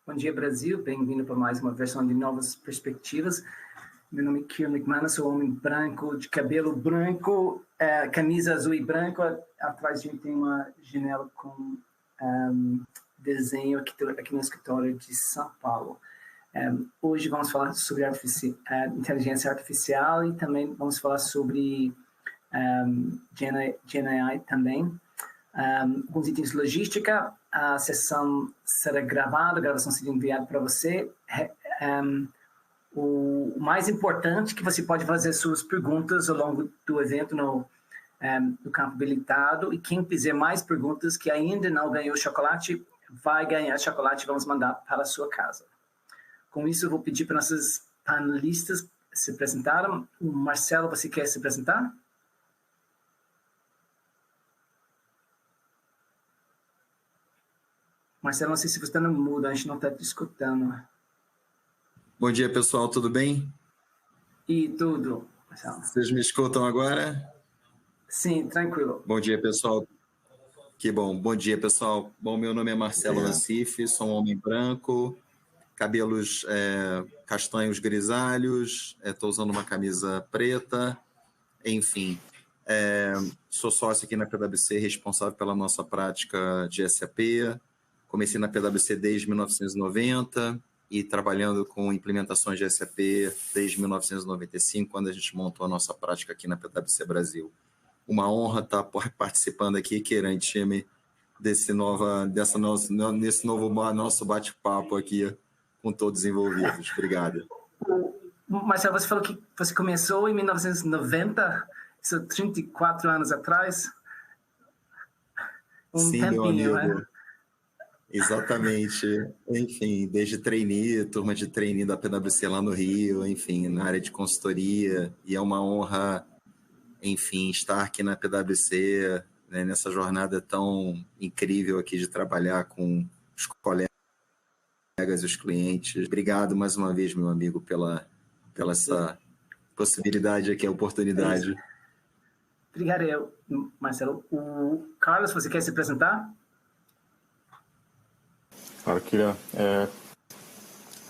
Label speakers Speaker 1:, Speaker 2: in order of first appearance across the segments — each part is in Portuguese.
Speaker 1: Bom dia, Brasil. Bem-vindo para mais uma versão de Novas Perspectivas. Meu nome é Kieran McManus, sou homem branco, de cabelo branco, camisa azul e branco. Atrás de mim tem uma janela com desenho aqui no escritório de São Paulo. Hoje vamos falar sobre inteligência artificial e também vamos falar sobre GenAI também. Alguns itens de logística. A sessão será gravada, a gravação será enviada para você. O mais importante é que você pode fazer suas perguntas ao longo do evento no campo habilitado, e quem fizer mais perguntas que ainda não ganhou chocolate, vai ganhar chocolate e vamos mandar para a sua casa. Com isso, eu vou pedir para nossos panelistas se apresentarem. O Marcelo, você quer se apresentar? Marcelo, não sei se você está no mudo, a gente não está te escutando.
Speaker 2: Bom dia, pessoal, tudo bem?
Speaker 1: E tudo, Marcelo.
Speaker 2: Vocês me escutam agora?
Speaker 1: Sim, tranquilo.
Speaker 2: Bom dia, pessoal. Que bom. Bom dia, pessoal. Bom, meu nome é Marcelo Nassif, sou um homem branco, cabelos castanhos grisalhos, estou usando uma camisa preta, enfim. Sou sócio aqui na PwC, responsável pela nossa prática de SAP. Comecei na PwC desde 1990 e trabalhando com implementações de SAP desde 1995, quando a gente montou a nossa prática aqui na PwC Brasil. Uma honra estar participando aqui, Kieran, time, nesse novo nosso bate-papo aqui com todos envolvidos. Obrigado.
Speaker 1: Marcelo, você falou que você começou em 1990, isso é 34 anos atrás?
Speaker 2: Sim, tempinho, meu amigo. Né? Exatamente. Enfim, desde trainee, turma de trainee da PwC lá no Rio, enfim, na área de consultoria, e é uma honra, enfim, estar aqui na PwC, né, nessa jornada tão incrível aqui de trabalhar com os colegas e os clientes. Obrigado mais uma vez, meu amigo, pela essa possibilidade aqui, a oportunidade.
Speaker 1: Obrigado, Marcelo. O Carlos, você quer se apresentar?
Speaker 3: Claro, Kieran.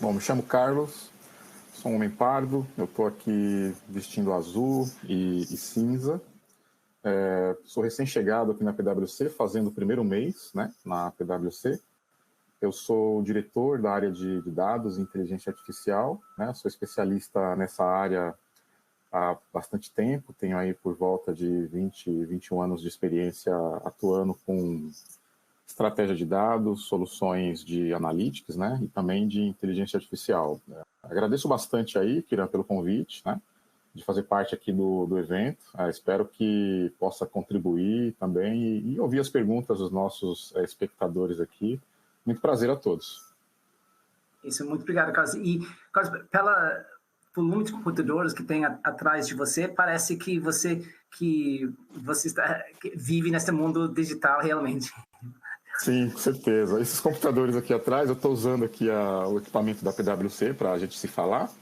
Speaker 3: Bom, me chamo Carlos, sou um homem pardo, eu estou aqui vestindo azul e cinza. Sou recém-chegado aqui na PwC, fazendo o primeiro mês, né, na PwC. Eu sou diretor da área de dados e inteligência artificial, né, sou especialista nessa área há bastante tempo, tenho aí por volta de 21 anos de experiência atuando com estratégia de dados, soluções de analytics, né, e também de inteligência artificial. Agradeço bastante aí, Kieran, pelo convite, né, de fazer parte aqui do evento. Espero que possa contribuir também e ouvir as perguntas dos nossos espectadores aqui. Muito prazer a todos.
Speaker 1: Isso, muito obrigado, Carlos. E, Carlos, pela volume de computadores que tem atrás de você, parece que você vive nesse mundo digital realmente.
Speaker 3: Sim, com certeza. Esses computadores aqui atrás, eu estou usando aqui o equipamento da PwC para a gente se falar.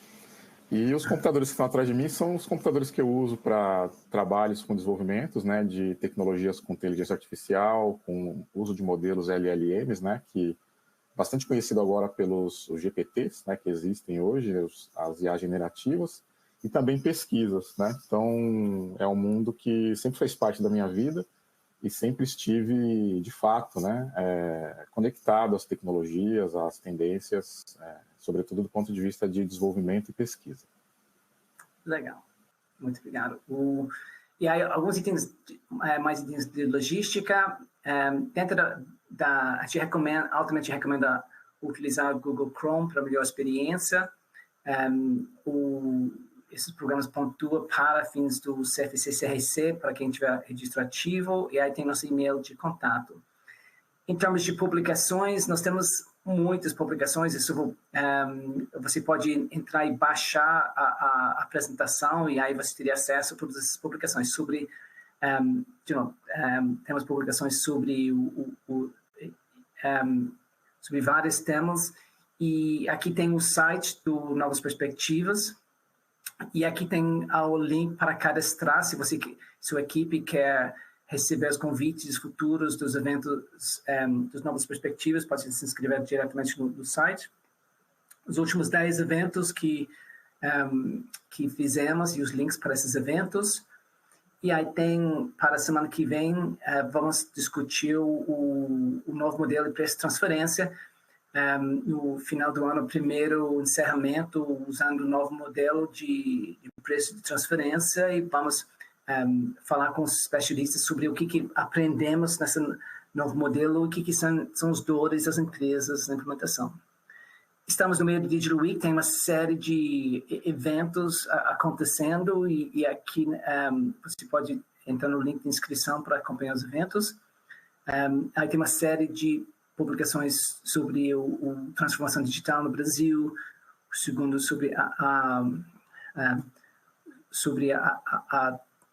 Speaker 3: E os computadores que estão atrás de mim são os computadores que eu uso para trabalhos com desenvolvimentos, né, de tecnologias com inteligência artificial, com uso de modelos LLMs, né, que bastante conhecido agora pelos GPTs, né, que existem hoje, as IA generativas, e também pesquisas, né. Então, é um mundo que sempre fez parte da minha vida e sempre estive, de fato, né, conectado às tecnologias, às tendências, sobretudo do ponto de vista de desenvolvimento e pesquisa.
Speaker 1: Legal, muito obrigado. E aí, alguns itens, mais itens de logística, dentro a gente altamente recomenda utilizar o Google Chrome para melhor experiência. Esses programas pontuam para fins do CFC-CRC, para quem tiver registro ativo, e aí tem nosso e-mail de contato. Em termos de publicações, nós temos muitas publicações, você pode entrar e baixar a apresentação, e aí você teria acesso a todas essas publicações sobre, temos publicações sobre sobre vários temas, e aqui tem o site do Novas Perspectivas, e aqui tem o link para cadastrar, se sua equipe quer receber os convites futuros dos eventos, das novas perspectivas, pode se inscrever diretamente no site. Os últimos 10 eventos que fizemos e os links para esses eventos. E aí para a semana que vem, vamos discutir o novo modelo de preço de transferência. No final do ano, primeiro encerramento, usando o novo modelo de preço de transferência, e vamos falar com os especialistas sobre o que aprendemos nesse novo modelo, o que são os dores das empresas na implementação. Estamos no meio do Digital Week, tem uma série de eventos acontecendo, e aqui você pode entrar no link de inscrição para acompanhar os eventos. Aí tem uma série de publicações sobre a transformação digital no Brasil, o segundo sobre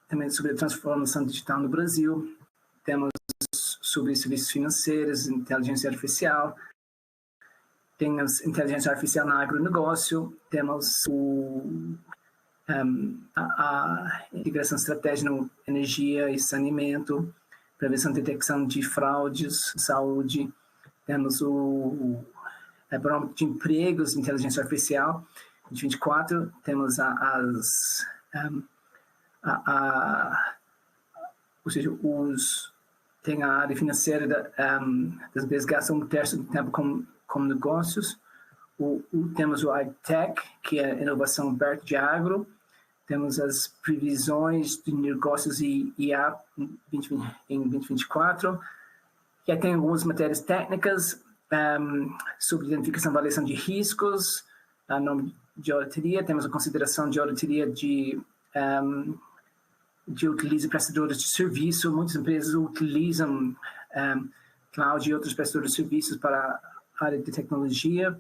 Speaker 1: também sobre a transformação digital no Brasil. Temos sobre serviços financeiros, inteligência artificial. Temos inteligência artificial no agronegócio, temos a integração estratégica na energia e saneamento, prevenção e detecção de fraudes, saúde, temos o barômetro de empregos, inteligência artificial, 2024, temos ou seja, tem a área financeira das empresas que gastam um terço do tempo como negócios. Temos o AgTech, que é a inovação aberta de agro. Temos as previsões de negócios e IA em 2024. E aí tem algumas matérias técnicas sobre identificação e avaliação de riscos, a nome de auditoria. Temos a consideração de auditoria de utiliza prestadores de serviço. Muitas empresas utilizam cloud e outros prestadores de serviços para área de tecnologia.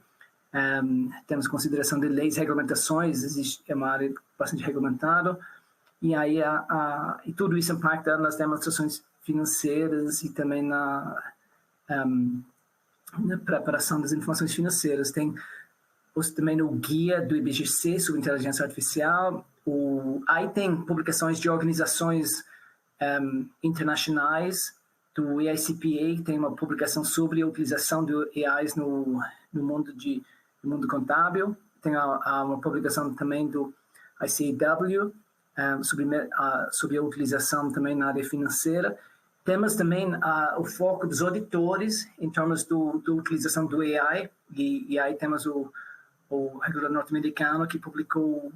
Speaker 1: Temos consideração de leis e regulamentações, é uma área bastante regulamentada, e aí e tudo isso impacta nas demonstrações financeiras e também na preparação das informações financeiras. Tem também o guia do IBGC sobre inteligência artificial. Aí tem publicações de organizações internacionais. Do AICPA tem uma publicação sobre a utilização de AIs no mundo contábil. Tem uma publicação também do ICAW sobre a utilização também na área financeira. Temos também o foco dos auditores em termos da utilização do AI, e aí temos o regulador norte-americano que publicou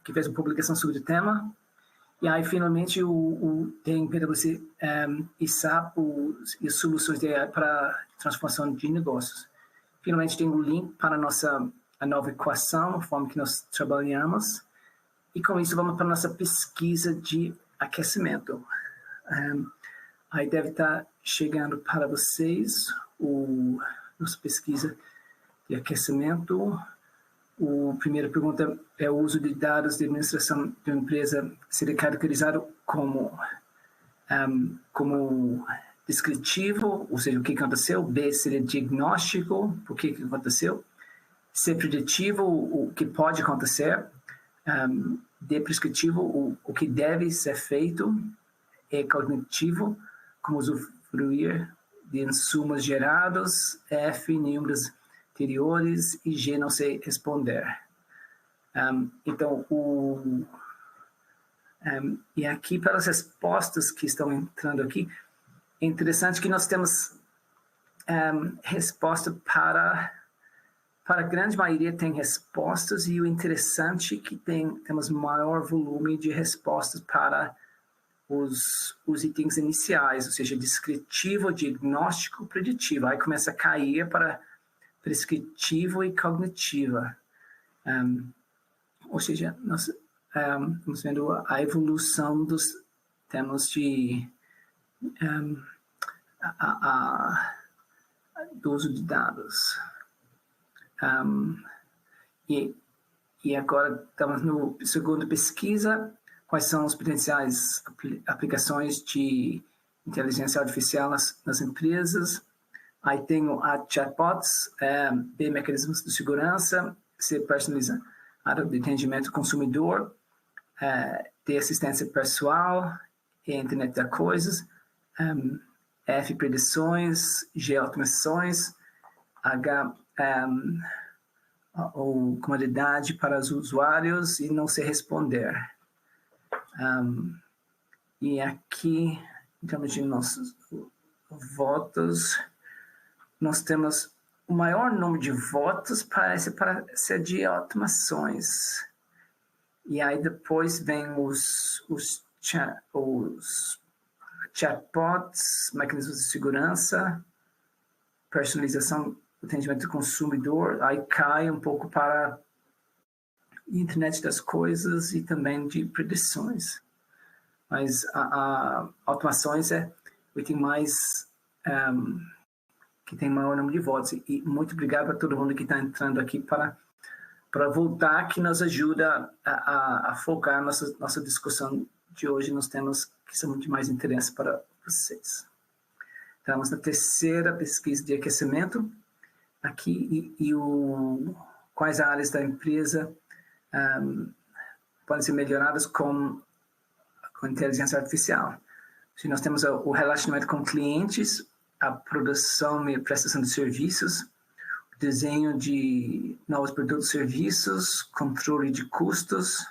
Speaker 1: que fez uma publicação sobre o tema. E aí, finalmente, tem PwC e SAP e as soluções de AI para transformação de negócios. Finalmente, tem o link para a nova equação, a forma que nós trabalhamos. E com isso, vamos para a nossa pesquisa de aquecimento. Aí deve estar chegando para vocês nossa pesquisa de aquecimento. A primeira pergunta é o uso de dados de administração de uma empresa seria caracterizado como descritivo, ou seja, o que aconteceu. B seria diagnóstico, por que aconteceu. C, preditivo, o que pode acontecer. D, prescritivo, o que deve ser feito. E, cognitivo, como usufruir de insumos gerados. F, números anteriores, e G, não sei responder. Então, e aqui, pelas respostas que estão entrando aqui, é interessante que nós temos resposta para a grande maioria tem respostas, e o interessante é que temos maior volume de respostas para os itens iniciais, ou seja, descritivo, diagnóstico, preditivo. Aí começa a cair para prescritivo e cognitiva. Ou seja, nós estamos vendo a evolução dos temas do uso de dados. E agora estamos no segundo pesquisa, quais são as potenciais aplicações de inteligência artificial nas empresas. Aí tem a chatbots, B, mecanismos de segurança, C, personalizado de atendimento ao consumidor, D, assistência pessoal e internet das coisas. F, predições. G, automações. H, ou comodidade para os usuários e não se responder. E aqui, em termos de nossos votos, nós temos o maior número de votos parece para ser de automações. E aí depois vem os chatbots, mecanismos de segurança, personalização, atendimento do consumidor, aí cai um pouco para internet das coisas e também de predições. Mas a automações é o item mais que tem maior número de votos. E muito obrigado a todo mundo que está entrando aqui para voltar, que nos ajuda a focar nossa discussão de hoje nos temas que são muito mais interesse para vocês. Estamos na terceira pesquisa de aquecimento aqui quais áreas da empresa podem ser melhoradas com inteligência artificial. Se nós temos o relacionamento com clientes, a produção e prestação de serviços, o desenho de novos produtos e serviços, controle de custos,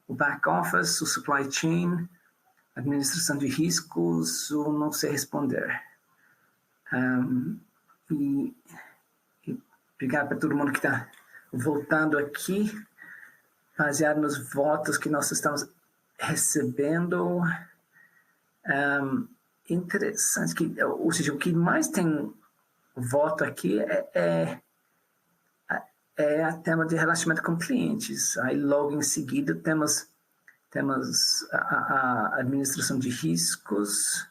Speaker 1: o back-office, o supply chain, administração de riscos, ou não sei responder. E obrigado para todo mundo que está voltando aqui, baseado nos votos que nós estamos recebendo. Interessante, ou seja, o que mais tem voto aqui é a tema de relacionamento com clientes. Aí logo em seguida temos a administração de riscos,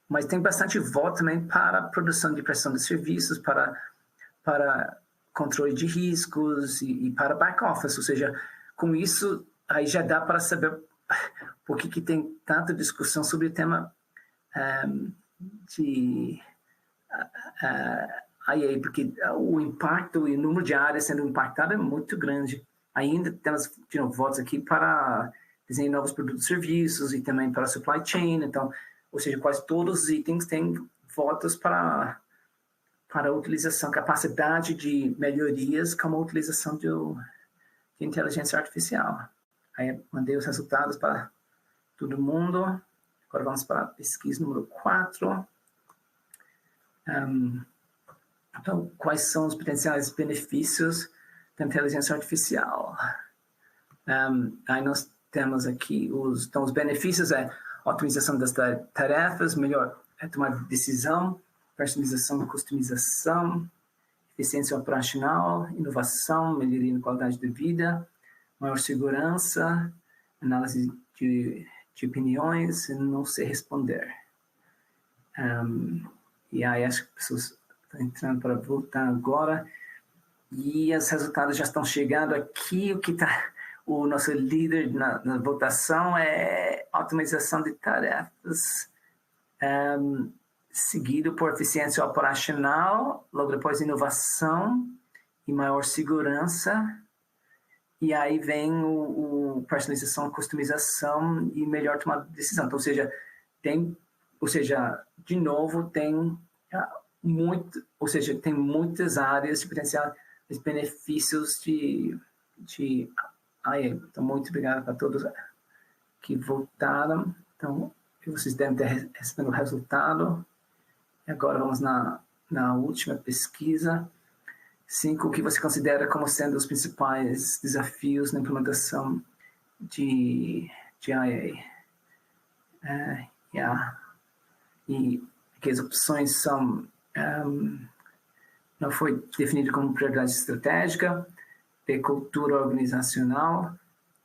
Speaker 1: mas tem bastante voto também para a produção de prestação de serviços, para controle de riscos e para back-office. Ou seja, com isso aí já dá para saber por que tem tanta discussão sobre o tema porque o impacto e o número de áreas sendo impactado é muito grande. Ainda temos votos aqui para desenhar novos produtos e serviços e também para supply chain. Então, ou seja, quase todos os itens têm votos para a utilização, capacidade de melhorias como a utilização de inteligência artificial. Aí mandei os resultados para todo mundo. Agora vamos para a pesquisa número 4. Então, quais são os potenciais benefícios da inteligência artificial? Aí nós temos aqui os benefícios otimização das tarefas, melhor tomar decisão, personalização e customização, eficiência operacional, inovação, melhoria na qualidade de vida, maior segurança, análise de opiniões e não sei responder. E aí as pessoas estão entrando para voltar agora e os resultados já estão chegando aqui. O nosso líder na votação é otimização de tarefas, seguido por eficiência operacional, logo depois inovação e maior segurança. E aí vem o personalização, customização e melhor tomada de decisão. Então, ou seja, de novo, tem muitas áreas de potencial de benefícios então, muito obrigado para todos que votaram. Então, vocês devem ter recebido o resultado. E agora vamos na última pesquisa. 5, o que você considera como sendo os principais desafios na implementação de IA? E aqui as opções são não foi definido como prioridade estratégica, ter cultura organizacional,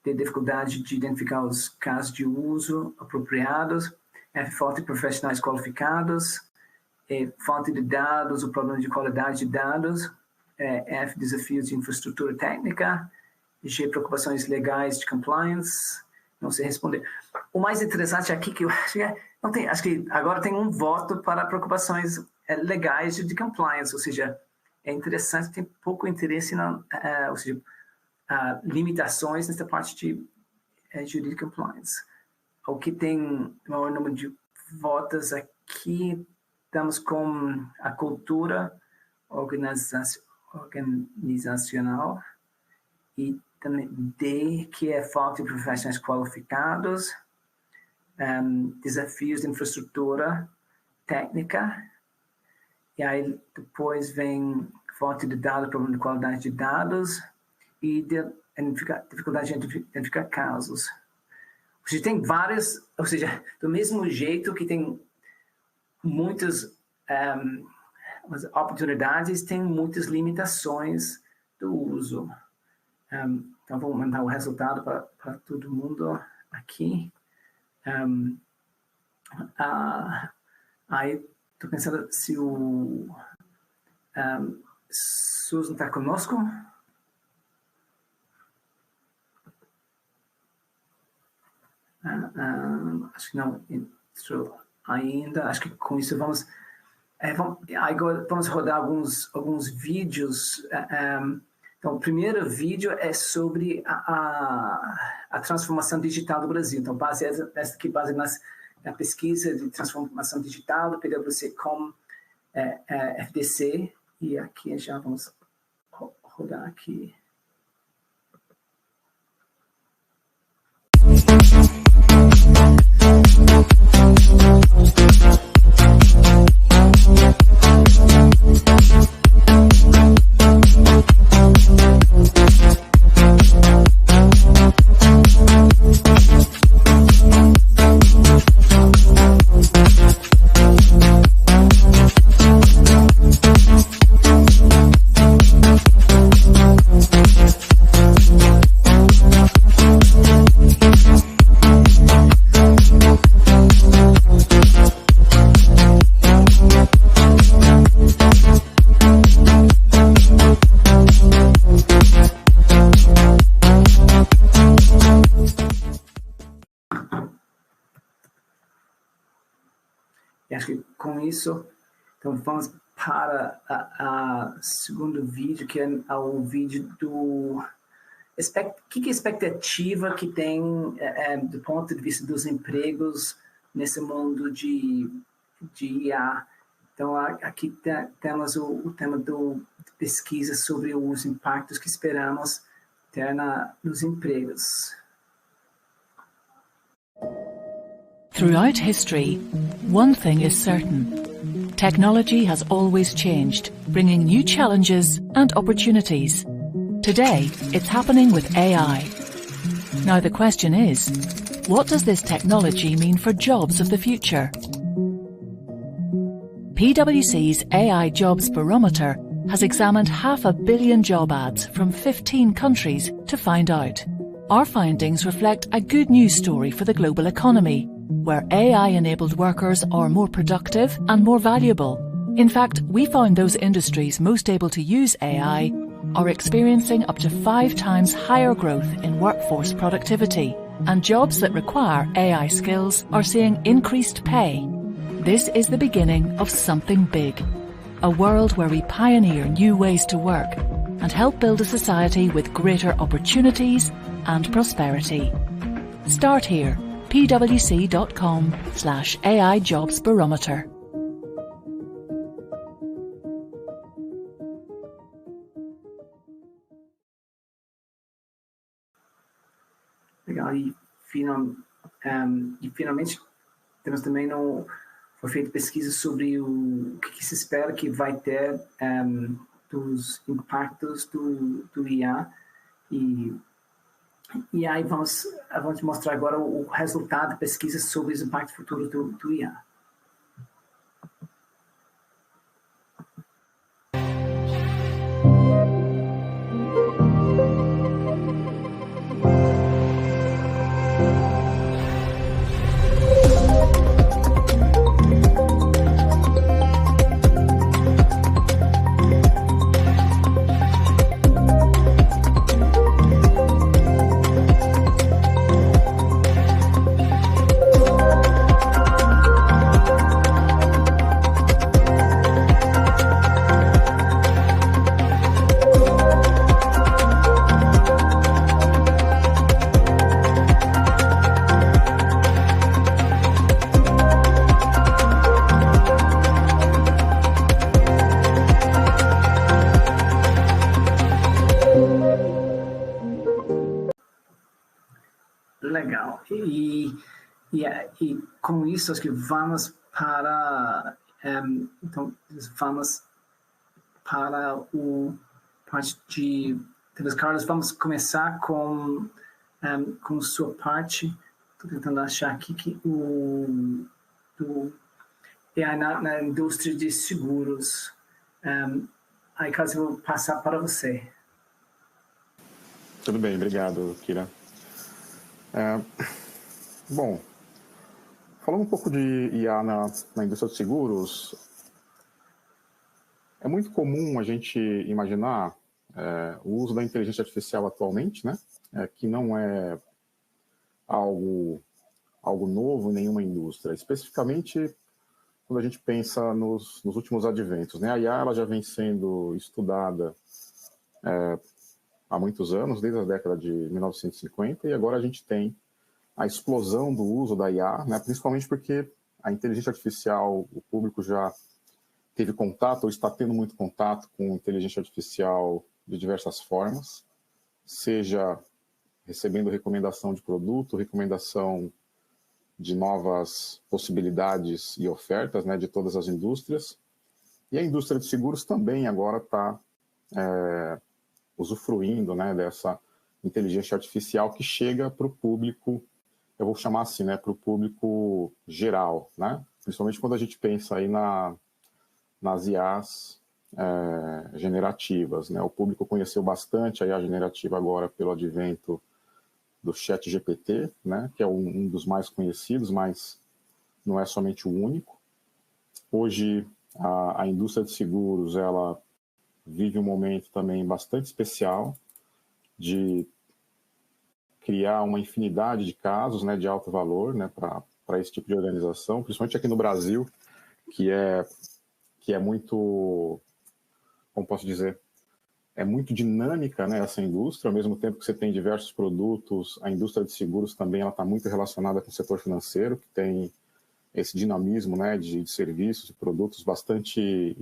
Speaker 1: ter dificuldade de identificar os casos de uso apropriados, falta de profissionais qualificados, falta de dados, o problema de qualidade de dados, F, desafios de infraestrutura técnica, G, preocupações legais de compliance, não sei responder. O mais interessante aqui que eu acho que agora tem um voto para preocupações legais de compliance, ou seja, é interessante, tem pouco interesse ou seja, limitações nessa parte Juridic Compliance. O que tem maior número de votos aqui, estamos com a cultura organizacional e também D, que é falta de profissionais qualificados, desafios de infraestrutura técnica, e aí depois vem falta de dados, problema de qualidade de dados e dificuldade de identificar casos. Ou seja, tem várias, ou seja, do mesmo jeito que tem muitas oportunidades, tem muitas limitações do uso. Então, vou mandar o resultado para todo mundo aqui. Aí, estou pensando se o Susan está conosco. Acho que não entrou ainda. Acho que com isso vamos rodar alguns vídeos. Então, o primeiro vídeo é sobre a transformação digital do Brasil. Então, baseado na pesquisa de transformação digital do PwC-Com FDC. E aqui já vamos rodar aqui. Acho que com isso, então vamos para o segundo vídeo, que é o vídeo do... que é a expectativa que tem do ponto de vista dos empregos nesse mundo de IA. Então, aqui temos o tema de pesquisa sobre os impactos que esperamos ter nos empregos.
Speaker 4: Throughout history, one thing is certain. Technology has always changed, bringing new challenges and opportunities. Today, it's happening with AI. Now the question is, what does this technology mean for jobs of the future? PwC's AI Jobs Barometer has examined 500 million job ads from 15 countries to find out. Our findings reflect a good news story for the global economy, where AI-enabled workers are more productive and more valuable. In fact, we found those industries most able to use AI are experiencing up to 5 times higher growth in workforce productivity, and jobs that require AI skills are seeing increased pay. This is the beginning of something big, a world where we pioneer new ways to work and help build a society with greater opportunities and prosperity. Start here. pwc.com/AI Jobs Barometer.
Speaker 1: Legal, e finalmente temos também foi feita pesquisa sobre o que se espera que vai ter dos impactos do IA e aí vamos mostrar agora o resultado da pesquisa sobre os impactos futuros do IA. E com isso, acho que vamos para... então, vamos para o parte de... Talvez, Carlos, vamos começar com sua parte. Estou tentando achar aqui que na indústria de seguros. Aí, Carlos, eu vou passar para você.
Speaker 3: Tudo bem, obrigado, Kira. Bom, falando um pouco de IA na indústria de seguros, é muito comum a gente imaginar o uso da inteligência artificial atualmente, né? Que não é algo novo em nenhuma indústria, especificamente quando a gente pensa nos últimos adventos, né? A IA ela já vem sendo estudada há muitos anos, desde a década de 1950, e agora a gente tem a explosão do uso da IA, né? Principalmente porque a inteligência artificial, o público já teve contato, ou está tendo muito contato com inteligência artificial de diversas formas, seja recebendo recomendação de produto, recomendação de novas possibilidades e ofertas, né, de todas as indústrias. E a indústria de seguros também agora está usufruindo, né, dessa inteligência artificial que chega para o público, eu vou chamar assim, né, para o público geral, né? Principalmente quando a gente pensa aí nas IAs generativas, né? O público conheceu bastante a IA generativa agora pelo advento do ChatGPT, né? Que é um dos mais conhecidos, mas não é somente o único. Hoje, a indústria de seguros, ela vive um momento também bastante especial de criar uma infinidade de casos, né, de alto valor, né, para esse tipo de organização, principalmente aqui no Brasil, que é muito, como posso dizer, é muito dinâmica, né, essa indústria. Ao mesmo tempo que você tem diversos produtos, a indústria de seguros também ela está muito relacionada com o setor financeiro, que tem esse dinamismo, né, de serviços e produtos bastante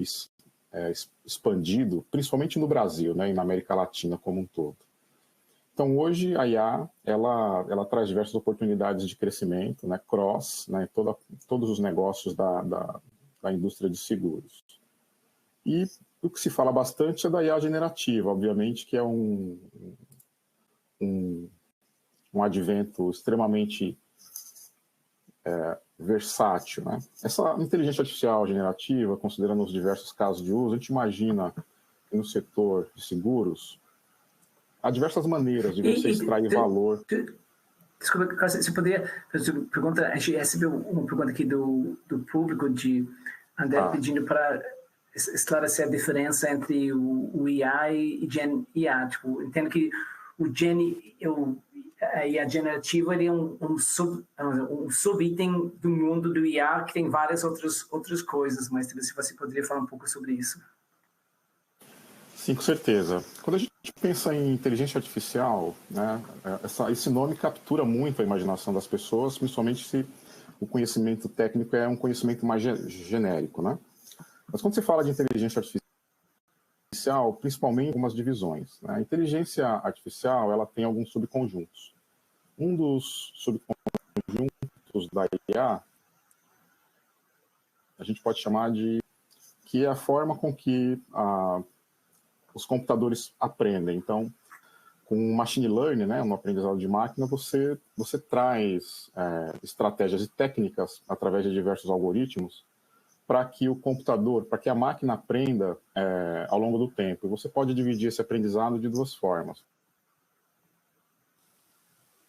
Speaker 3: expandido, principalmente no Brasil, né, e na América Latina como um todo. Então, hoje, a IA, ela traz diversas oportunidades de crescimento, né, cross, né, todos os negócios da indústria de seguros. E o que se fala bastante é da IA generativa, obviamente, que é um advento extremamente versátil, né? Essa inteligência artificial generativa, considerando os diversos casos de uso, a gente imagina que no setor de seguros há diversas maneiras de você extrair valor.
Speaker 1: Desculpa, você poderia fazer uma pergunta? A gente recebeu uma pergunta aqui do público de André pedindo para esclarecer a diferença entre o IA e Gen IA. Tipo, entendo que o Gen a IA generativa ele é um subitem do mundo do IA que tem várias outras coisas, mas se você poderia falar um pouco sobre isso.
Speaker 3: Sim, com certeza. Quando a gente pensa em inteligência artificial, né, esse nome captura muito a imaginação das pessoas, principalmente se o conhecimento técnico é um conhecimento mais genérico, né? Mas quando você fala de inteligência artificial, principalmente algumas divisões, né? A inteligência artificial ela tem alguns subconjuntos. Um dos subconjuntos da IA a gente pode chamar de que é a forma com que os computadores aprendem. Então, com machine learning, né, um aprendizado de máquina, você traz estratégias e técnicas através de diversos algoritmos para que o computador, para que a máquina aprenda ao longo do tempo. E você pode dividir esse aprendizado de duas formas.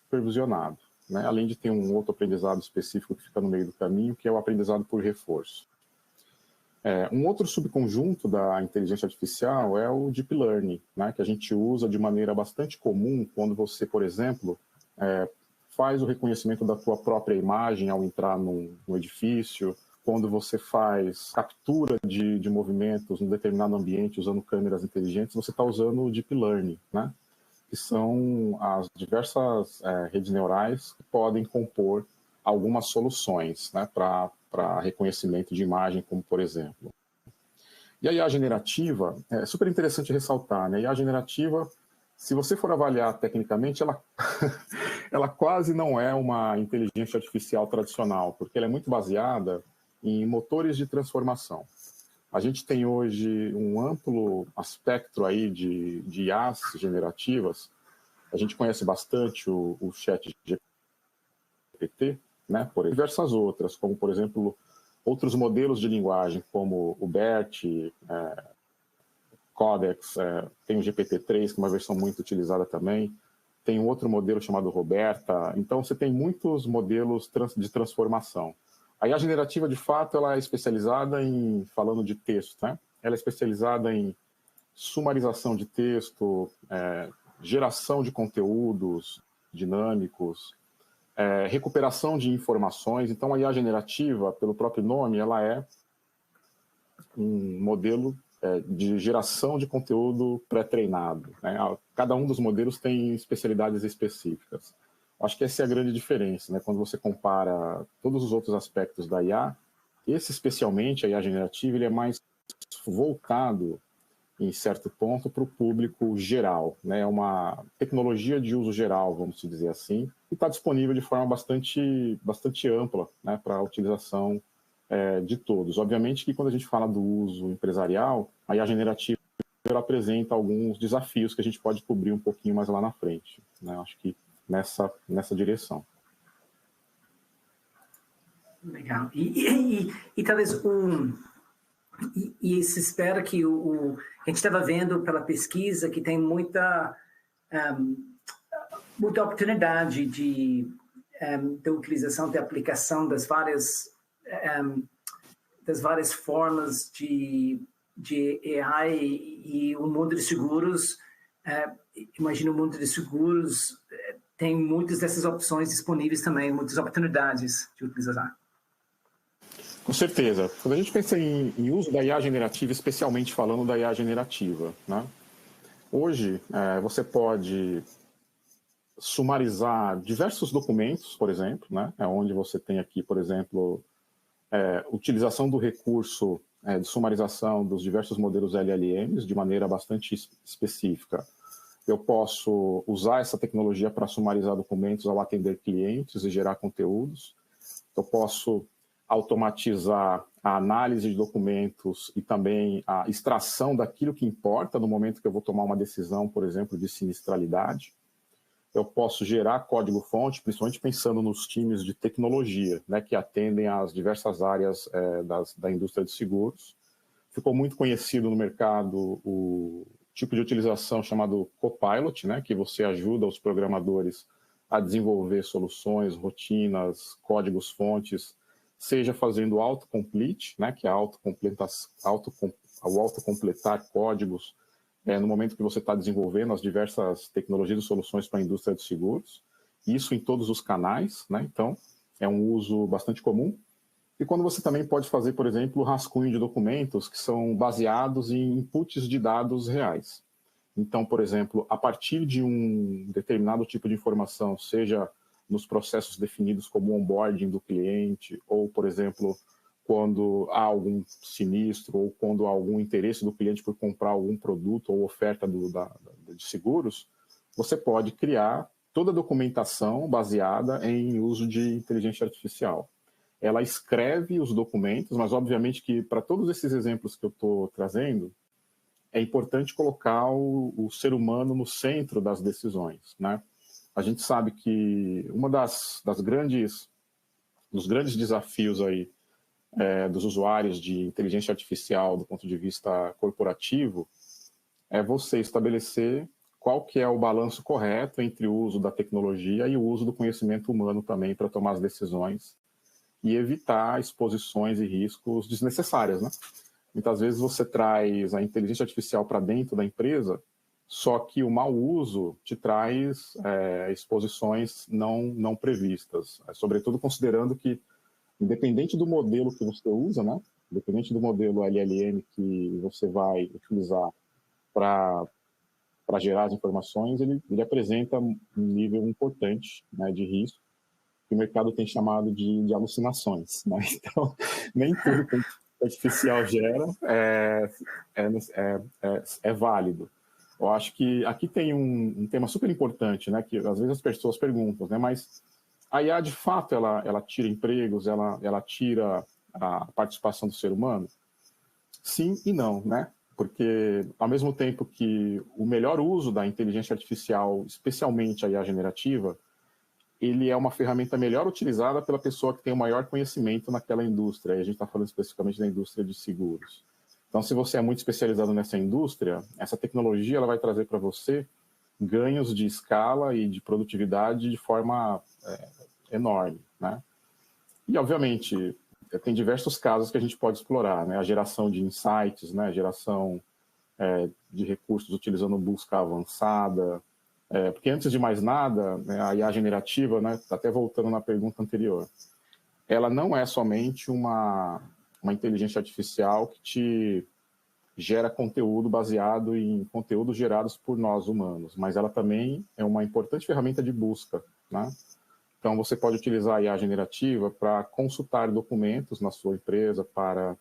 Speaker 3: Supervisionado, né, além de ter um outro aprendizado específico que fica no meio do caminho, que é o aprendizado por reforço. Um outro subconjunto da inteligência artificial é o Deep Learning, né, que a gente usa de maneira bastante comum quando você, por exemplo, faz o reconhecimento da tua própria imagem ao entrar no edifício, quando você faz captura de movimentos em determinado ambiente usando câmeras inteligentes, você está usando o Deep Learning, né, que são as diversas redes neurais que podem compor algumas soluções, né, para reconhecimento de imagem, como por exemplo. E a IA generativa, é super interessante ressaltar, né? A IA generativa, se você for avaliar tecnicamente, ela quase não é uma inteligência artificial tradicional, porque ela é muito baseada em motores de transformação. A gente tem hoje um amplo espectro aí de IAs generativas. A gente conhece bastante o chat GPT, né, por diversas outras, como, por exemplo, outros modelos de linguagem, como o BERT, Codex, tem o GPT-3, que é uma versão muito utilizada também, tem um outro modelo chamado Roberta. Então, você tem muitos modelos de transformação. A IA generativa, de fato, ela é especializada em, falando de texto, né? Ela é especializada em sumarização de texto, geração de conteúdos dinâmicos, recuperação de informações. Então, a IA generativa, pelo próprio nome, ela é um modelo de geração de conteúdo pré-treinado, né? Cada um dos modelos tem especialidades específicas. Acho que essa é a grande diferença, né? Quando você compara todos os outros aspectos da IA, esse especialmente, a IA generativa, ele é mais voltado, em certo ponto, para o público geral, né? É uma tecnologia de uso geral, vamos dizer assim, e está disponível de forma bastante ampla, né? Para a utilização de todos. Obviamente que quando a gente fala do uso empresarial, a IA generativa ela apresenta alguns desafios que a gente pode cobrir um pouquinho mais lá na frente, né? Acho que nessa direção.
Speaker 1: Legal. E talvez se espera que a gente estava vendo pela pesquisa que tem muita oportunidade de utilização, de aplicação das várias formas de AI e o mundo de seguros. Imagino o mundo de seguros tem muitas dessas opções disponíveis também, muitas oportunidades de utilizar.
Speaker 3: Com certeza. Quando a gente pensa em uso da IA generativa, especialmente falando da IA generativa, né? Hoje, você pode sumarizar diversos documentos, por exemplo, né? Onde você tem aqui, por exemplo, utilização do recurso de sumarização dos diversos modelos LLMs de maneira bastante específica. Eu posso usar essa tecnologia para sumarizar documentos ao atender clientes e gerar conteúdos. Eu posso automatizar a análise de documentos e também a extração daquilo que importa no momento que eu vou tomar uma decisão, por exemplo, de sinistralidade. Eu posso gerar código-fonte, principalmente pensando nos times de tecnologia, né, que atendem às diversas áreas da indústria de seguros. Ficou muito conhecido no mercado o tipo de utilização chamado Copilot, né, que você ajuda os programadores a desenvolver soluções, rotinas, códigos-fontes, seja fazendo autocomplete, né, que é o autocompletar códigos no momento que você está desenvolvendo as diversas tecnologias e soluções para a indústria de seguros. Isso em todos os canais, né? Então, é um uso bastante comum. E quando você também pode fazer, por exemplo, rascunho de documentos que são baseados em inputs de dados reais. Então, por exemplo, a partir de um determinado tipo de informação, seja nos processos definidos como onboarding do cliente, ou, por exemplo, quando há algum sinistro, ou quando há algum interesse do cliente por comprar algum produto ou oferta de seguros, você pode criar toda a documentação baseada em uso de inteligência artificial. Ela escreve os documentos, mas obviamente que para todos esses exemplos que eu estou trazendo, é importante colocar o ser humano no centro das decisões, né? A gente sabe que uma dos grandes desafios aí dos usuários de inteligência artificial do ponto de vista corporativo é você estabelecer qual que é o balanço correto entre o uso da tecnologia e o uso do conhecimento humano também para tomar as decisões e evitar exposições e riscos desnecessárias, né? Muitas vezes você traz a inteligência artificial para dentro da empresa, só que o mau uso te traz exposições não previstas, sobretudo considerando que, independente do modelo que você usa, né? Independente do modelo LLM que você vai utilizar para gerar as informações, ele apresenta um nível importante, né, de risco, que o mercado tem chamado de alucinações, né? Então, nem tudo que a artificial gera é válido. Eu acho que aqui tem um tema super importante, né, que às vezes as pessoas perguntam, né, mas a IA, de fato, ela tira empregos, ela tira a participação do ser humano? Sim e não, né? Porque, ao mesmo tempo que o melhor uso da inteligência artificial, especialmente a IA generativa, ele é uma ferramenta melhor utilizada pela pessoa que tem o maior conhecimento naquela indústria. E a gente está falando especificamente da indústria de seguros. Então, se você é muito especializado nessa indústria, essa tecnologia ela vai trazer para você ganhos de escala e de produtividade de forma enorme, né? E, obviamente, tem diversos casos que a gente pode explorar, né? A geração de insights, né? A geração de recursos utilizando busca avançada, porque antes de mais nada, né, a IA generativa, né, até voltando na pergunta anterior, ela não é somente uma inteligência artificial que te gera conteúdo baseado em conteúdos gerados por nós humanos, mas ela também é uma importante ferramenta de busca, né? Então, você pode utilizar a IA generativa para consultar documentos na sua empresa, para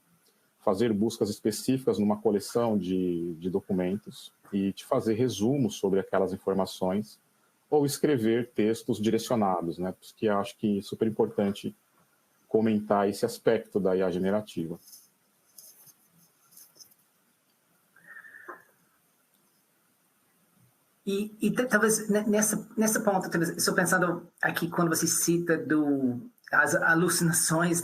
Speaker 3: fazer buscas específicas numa coleção de documentos e te fazer resumos sobre aquelas informações ou escrever textos direcionados, né? Porque eu acho que é super importante comentar esse aspecto da IA generativa.
Speaker 1: E talvez nessa ponta, estou pensando aqui quando você cita as alucinações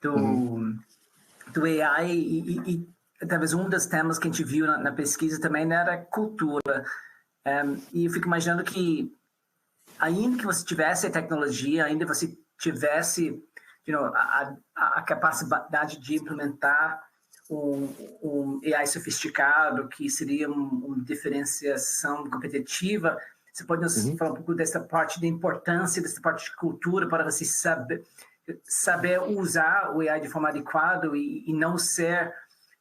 Speaker 1: do AI e talvez um dos temas que a gente viu na pesquisa também era cultura. E eu fico imaginando que ainda que você tivesse a tecnologia, ainda que você tivesse a capacidade de implementar um AI sofisticado, que seria uma diferenciação competitiva, você pode nos falar um pouco dessa parte da importância, dessa parte de cultura, para você saber usar o AI de forma adequada e não ser,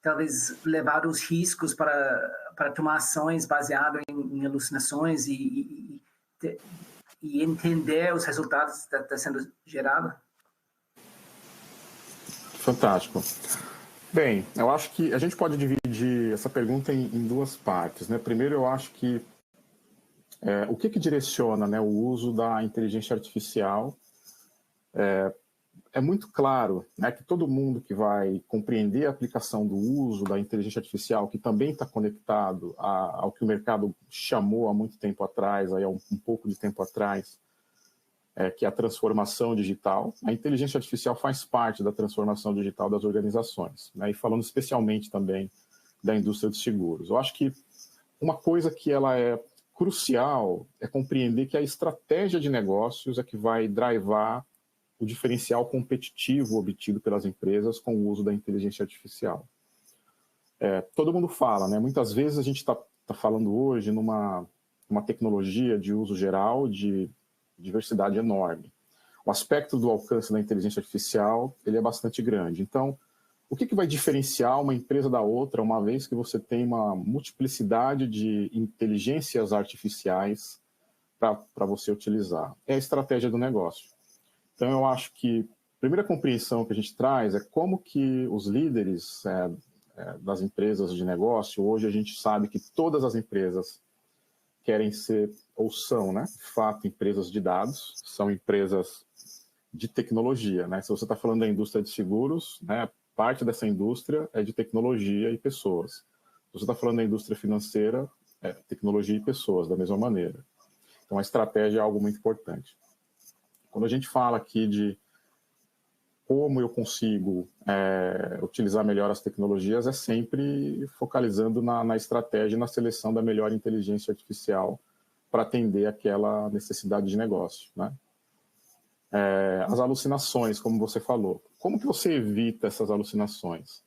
Speaker 1: talvez, levar os riscos para tomar ações baseadas em alucinações e entender os resultados que está sendo gerado?
Speaker 3: Fantástico. Bem, eu acho que a gente pode dividir essa pergunta em duas partes, né? Primeiro, eu acho que o que direciona, né, o uso da inteligência artificial é muito claro, né, que todo mundo que vai compreender a aplicação do uso da inteligência artificial, que também está conectado ao que o mercado chamou há muito tempo atrás, aí há um pouco de tempo atrás, que é a transformação digital. A inteligência artificial faz parte da transformação digital das organizações, né? E falando especialmente também da indústria de seguros. Eu acho que uma coisa que ela é crucial é compreender que a estratégia de negócios é que vai drivar o diferencial competitivo obtido pelas empresas com o uso da inteligência artificial. Todo mundo fala, né? Muitas vezes a gente está falando hoje numa tecnologia de uso geral, de diversidade enorme. O aspecto do alcance da inteligência artificial ele é bastante grande. Então, o que vai diferenciar uma empresa da outra, uma vez que você tem uma multiplicidade de inteligências artificiais para você utilizar? É a estratégia do negócio. Então, eu acho que a primeira compreensão que a gente traz é como que os líderes das empresas de negócio, hoje a gente sabe que todas as empresas querem ser, ou são, né, de fato, empresas de dados, são empresas de tecnologia, né? Se você está falando da indústria de seguros, né, parte dessa indústria é de tecnologia e pessoas. Se você está falando da indústria financeira, é tecnologia e pessoas, da mesma maneira. Então, a estratégia é algo muito importante. Quando a gente fala aqui de como eu consigo utilizar melhor as tecnologias, é sempre focalizando na estratégia e na seleção da melhor inteligência artificial para atender aquela necessidade de negócio, né? As alucinações, como você falou. Como que você evita essas alucinações?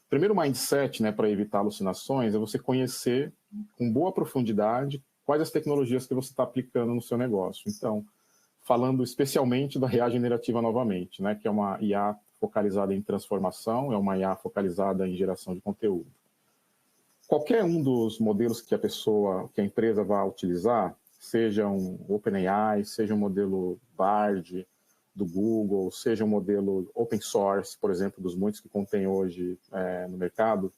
Speaker 3: Primeiro mindset, né, para evitar alucinações é você conhecer com boa profundidade quais as tecnologias que você está aplicando no seu negócio. Então, falando especialmente da IA generativa novamente, né, que é uma IA focalizada em transformação, é uma IA focalizada em geração de conteúdo. Qualquer um dos modelos que a empresa vai utilizar, seja um OpenAI, seja um modelo Bard do Google, seja um modelo open source, por exemplo, dos muitos que contém hoje no mercado,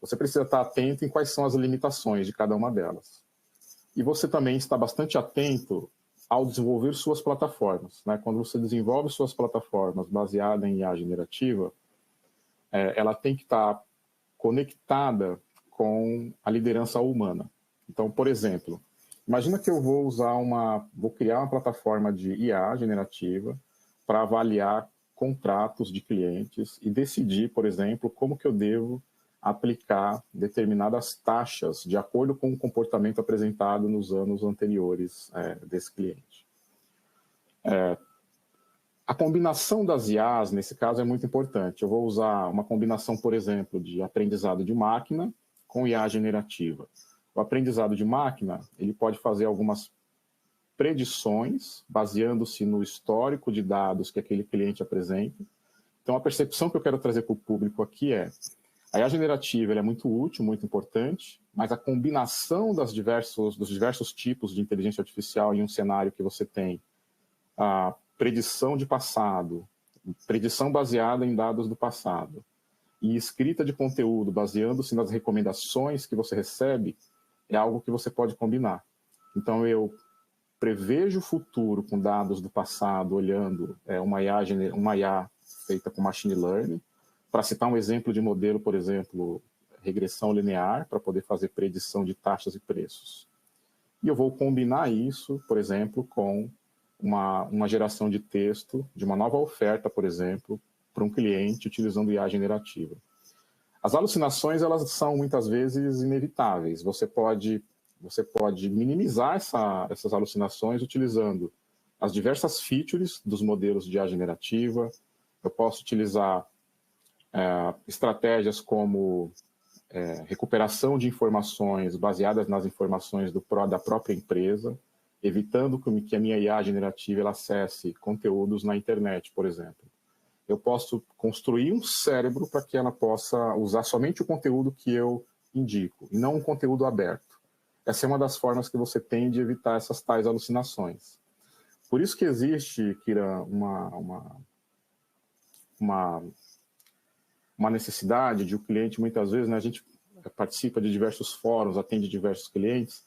Speaker 3: você precisa estar atento em quais são as limitações de cada uma delas. E você também está bastante atento ao desenvolver suas plataformas, né? Quando você desenvolve suas plataformas baseadas em IA generativa, ela tem que estar conectada com a liderança humana. Então, por exemplo, imagina que eu vou criar uma plataforma de IA generativa para avaliar contratos de clientes e decidir, por exemplo, como que eu devo aplicar determinadas taxas de acordo com o comportamento apresentado nos anos anteriores desse cliente. A combinação das IAs, nesse caso, é muito importante. Eu vou usar uma combinação, por exemplo, de aprendizado de máquina com IA generativa. O aprendizado de máquina, ele pode fazer algumas predições, baseando-se no histórico de dados que aquele cliente apresenta. Então, a percepção que eu quero trazer para o público aqui é: a IA generativa é muito útil, muito importante, mas a combinação dos diversos tipos de inteligência artificial em um cenário que você tem a predição de passado, predição baseada em dados do passado, e escrita de conteúdo baseando-se nas recomendações que você recebe, é algo que você pode combinar. Então, eu prevejo o futuro com dados do passado, olhando uma IA feita com machine learning. Para citar um exemplo de modelo, por exemplo, regressão linear, para poder fazer predição de taxas e preços. E eu vou combinar isso, por exemplo, com uma geração de texto de uma nova oferta, por exemplo, para um cliente utilizando IA generativa. As alucinações, elas são muitas vezes inevitáveis. Você pode minimizar essas alucinações utilizando as diversas features dos modelos de IA generativa. Eu posso utilizar estratégias como recuperação de informações baseadas nas informações da própria empresa, evitando que a minha IA generativa ela acesse conteúdos na internet, por exemplo. Eu posso construir um cérebro para que ela possa usar somente o conteúdo que eu indico, e não um conteúdo aberto. Essa é uma das formas que você tem de evitar essas tais alucinações. Por isso que existe, Kira, uma necessidade de o cliente, muitas vezes, né, a gente participa de diversos fóruns, atende diversos clientes,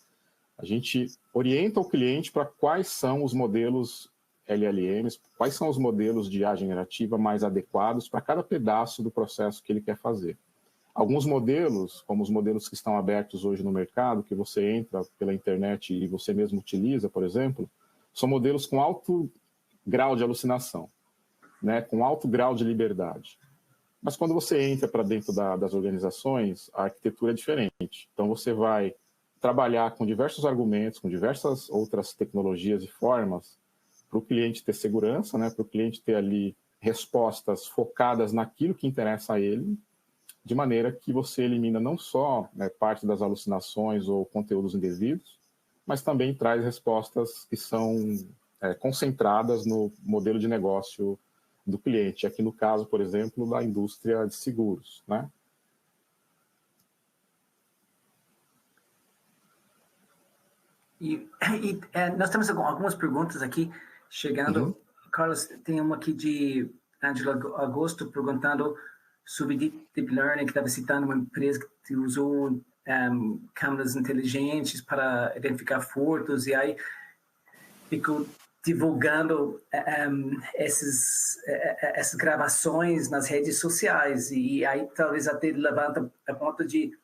Speaker 3: a gente orienta o cliente para quais são os modelos LLMs, quais são os modelos de IA generativa mais adequados para cada pedaço do processo que ele quer fazer. Alguns modelos, como os modelos que estão abertos hoje no mercado, que você entra pela internet e você mesmo utiliza, por exemplo, são modelos com alto grau de alucinação, né, com alto grau de liberdade. Mas quando você entra para dentro das organizações, a arquitetura é diferente. Então você vai trabalhar com diversos argumentos, com diversas outras tecnologias e formas para o cliente ter segurança, né, para o cliente ter ali respostas focadas naquilo que interessa a ele, de maneira que você elimina não só parte das alucinações ou conteúdos indevidos, mas também traz respostas que são concentradas no modelo de negócio do cliente. Aqui no caso, por exemplo, da indústria de seguros, né?
Speaker 1: Nós temos algumas perguntas aqui chegando.
Speaker 3: Uhum.
Speaker 1: Carlos, tem uma aqui de Angela Agosto perguntando sobre Deep Learning, que estava citando uma empresa que usou câmeras inteligentes para identificar furtos, e aí ficou divulgando essas gravações nas redes sociais, e aí talvez até levanta a ponto de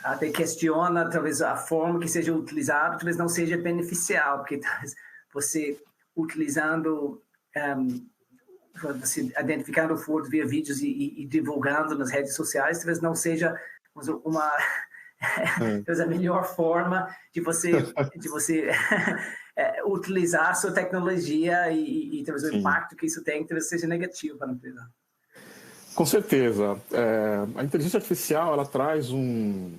Speaker 1: até questiona talvez a forma que seja utilizada, talvez não seja beneficial, porque talvez você utilizando você identificando o furto via vídeos e divulgando nas redes sociais, talvez não seja talvez a melhor forma de você utilizar a sua tecnologia e talvez o impacto que isso tem talvez seja negativo para a empresa.
Speaker 3: Com certeza. A inteligência artificial ela traz um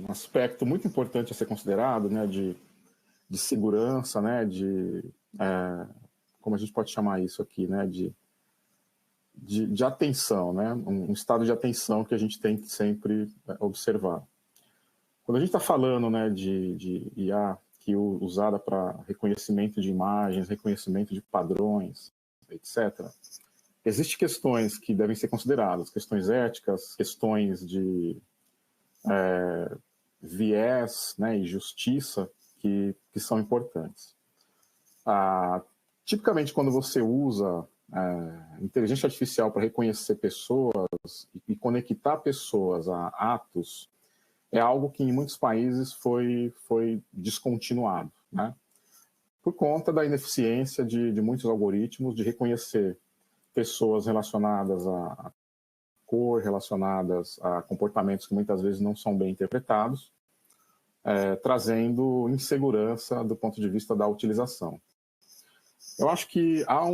Speaker 3: aspecto muito importante a ser considerado, né, de segurança, né, como a gente pode chamar isso aqui, né, de atenção, né, um estado de atenção que a gente tem que sempre observar. Quando a gente está falando, né, de IA que usada para reconhecimento de imagens, reconhecimento de padrões, etc., existem questões que devem ser consideradas, questões éticas, questões de viés, né, e justiça que são importantes. Tipicamente, quando você usa inteligência artificial para reconhecer pessoas e conectar pessoas a atos, é algo que em muitos países foi descontinuado, né? Por conta da ineficiência de muitos algoritmos de reconhecer pessoas relacionadas a cor, relacionadas a comportamentos que muitas vezes não são bem interpretados, trazendo insegurança do ponto de vista da utilização. Eu acho que há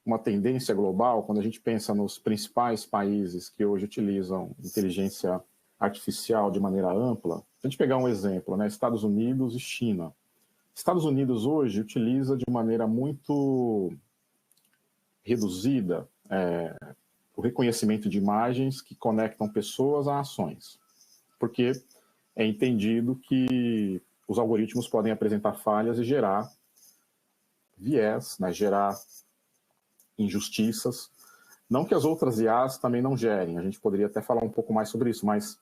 Speaker 3: uma tendência global, quando a gente pensa nos principais países que hoje utilizam inteligência artificial de maneira ampla. Se a gente pegar um exemplo, né, Estados Unidos e China. Estados Unidos hoje utiliza de maneira muito reduzida o reconhecimento de imagens que conectam pessoas a ações, porque é entendido que os algoritmos podem apresentar falhas e gerar viés, né, gerar injustiças. Não que as outras IAs também não gerem, a gente poderia até falar um pouco mais sobre isso, mas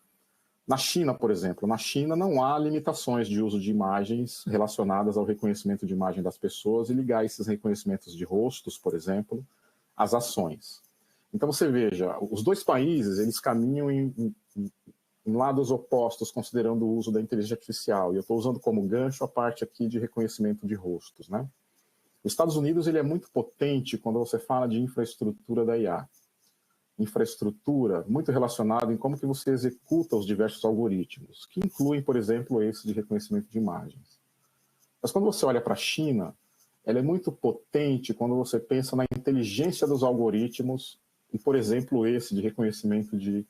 Speaker 3: na China, por exemplo, na China não há limitações de uso de imagens relacionadas ao reconhecimento de imagem das pessoas e ligar esses reconhecimentos de rostos, por exemplo, às ações. Então você veja, os dois países eles caminham em lados opostos, considerando o uso da inteligência artificial, e eu estou usando como gancho a parte aqui de reconhecimento de rostos, né? Os Estados Unidos ele é muito potente quando você fala de infraestrutura da IA. Infraestrutura muito relacionada em como que você executa os diversos algoritmos, que incluem, por exemplo, esse de reconhecimento de imagens. Mas quando você olha para a China, ela é muito potente quando você pensa na inteligência dos algoritmos e, por exemplo, esse de reconhecimento de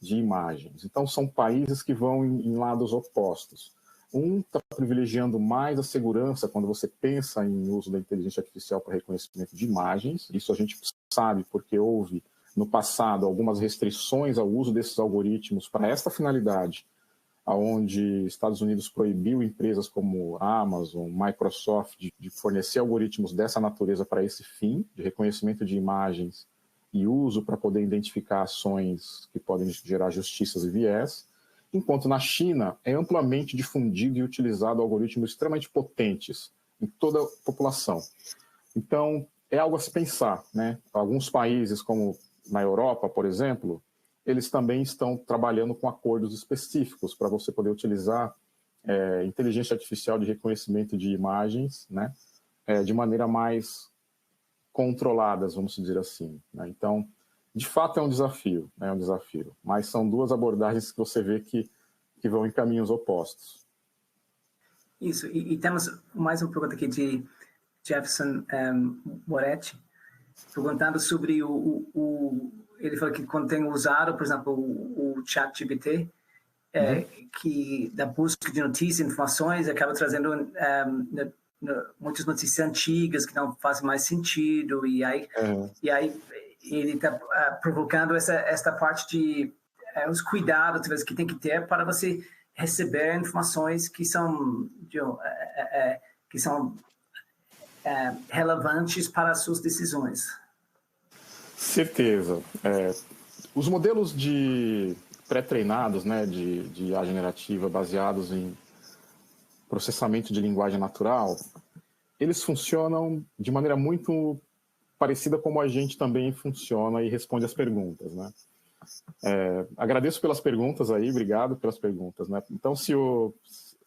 Speaker 3: imagens. Então, são países que vão em lados opostos. Um está privilegiando mais a segurança quando você pensa em uso da inteligência artificial para reconhecimento de imagens. Isso a gente sabe porque houve, no passado, algumas restrições ao uso desses algoritmos para esta finalidade, onde Estados Unidos proibiu empresas como Amazon, Microsoft, de fornecer algoritmos dessa natureza para esse fim, de reconhecimento de imagens e uso para poder identificar ações que podem gerar justiças e viés. Enquanto na China é amplamente difundido e utilizado algoritmos extremamente potentes em toda a população. Então, é algo a se pensar, né? Alguns países, como na Europa, por exemplo, eles também estão trabalhando com acordos específicos para você poder utilizar inteligência artificial de reconhecimento de imagens, né? De maneira mais controladas, vamos dizer assim, né? Então, de fato é um desafio, mas são duas abordagens que você vê que vão em caminhos opostos.
Speaker 1: Isso, e temos mais uma pergunta aqui de Jefferson Moretti, perguntando sobre ele falou que quando tem usado, por exemplo, o ChatGPT, que da busca de notícias, informações, acaba trazendo muitas notícias antigas que não fazem mais sentido, e aí ele está provocando esta parte de os cuidados que tem que ter para você receber informações que são relevantes para as suas decisões.
Speaker 3: Certeza. Os modelos de pré-treinados, né, de IA generativa baseados em processamento de linguagem natural, eles funcionam de maneira muito parecida como a gente também funciona e responde as perguntas, né? Agradeço pelas perguntas aí, obrigado pelas perguntas, né? Então, se o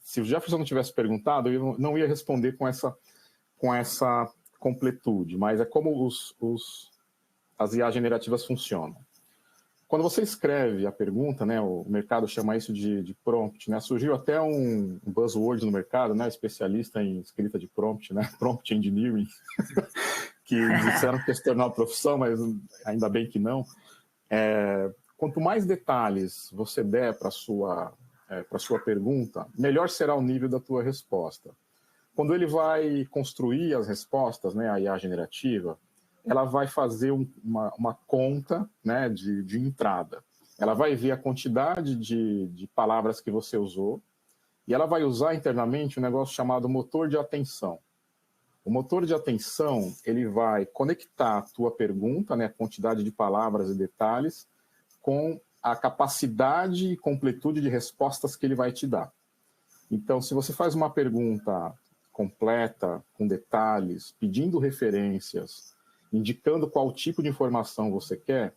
Speaker 3: Jefferson não tivesse perguntado, eu não ia responder com essa completude, mas é como as IA generativas funcionam. Quando você escreve a pergunta, né, o mercado chama isso de prompt, né? Surgiu até um buzzword no mercado, né, especialista em escrita de prompt, né, prompt engineering, que disseram que ia se tornar uma profissão, mas ainda bem que não. Quanto mais detalhes você der para a sua pergunta, melhor será o nível da tua resposta. Quando ele vai construir as respostas, né, a IA generativa, ela vai fazer uma conta, né, de entrada. Ela vai ver a quantidade de palavras que você usou e ela vai usar internamente um negócio chamado motor de atenção. O motor de atenção, ele vai conectar a tua pergunta, né, a quantidade de palavras e detalhes, com a capacidade e completude de respostas que ele vai te dar. Então, se você faz uma pergunta completa, com detalhes, pedindo referências, indicando qual tipo de informação você quer,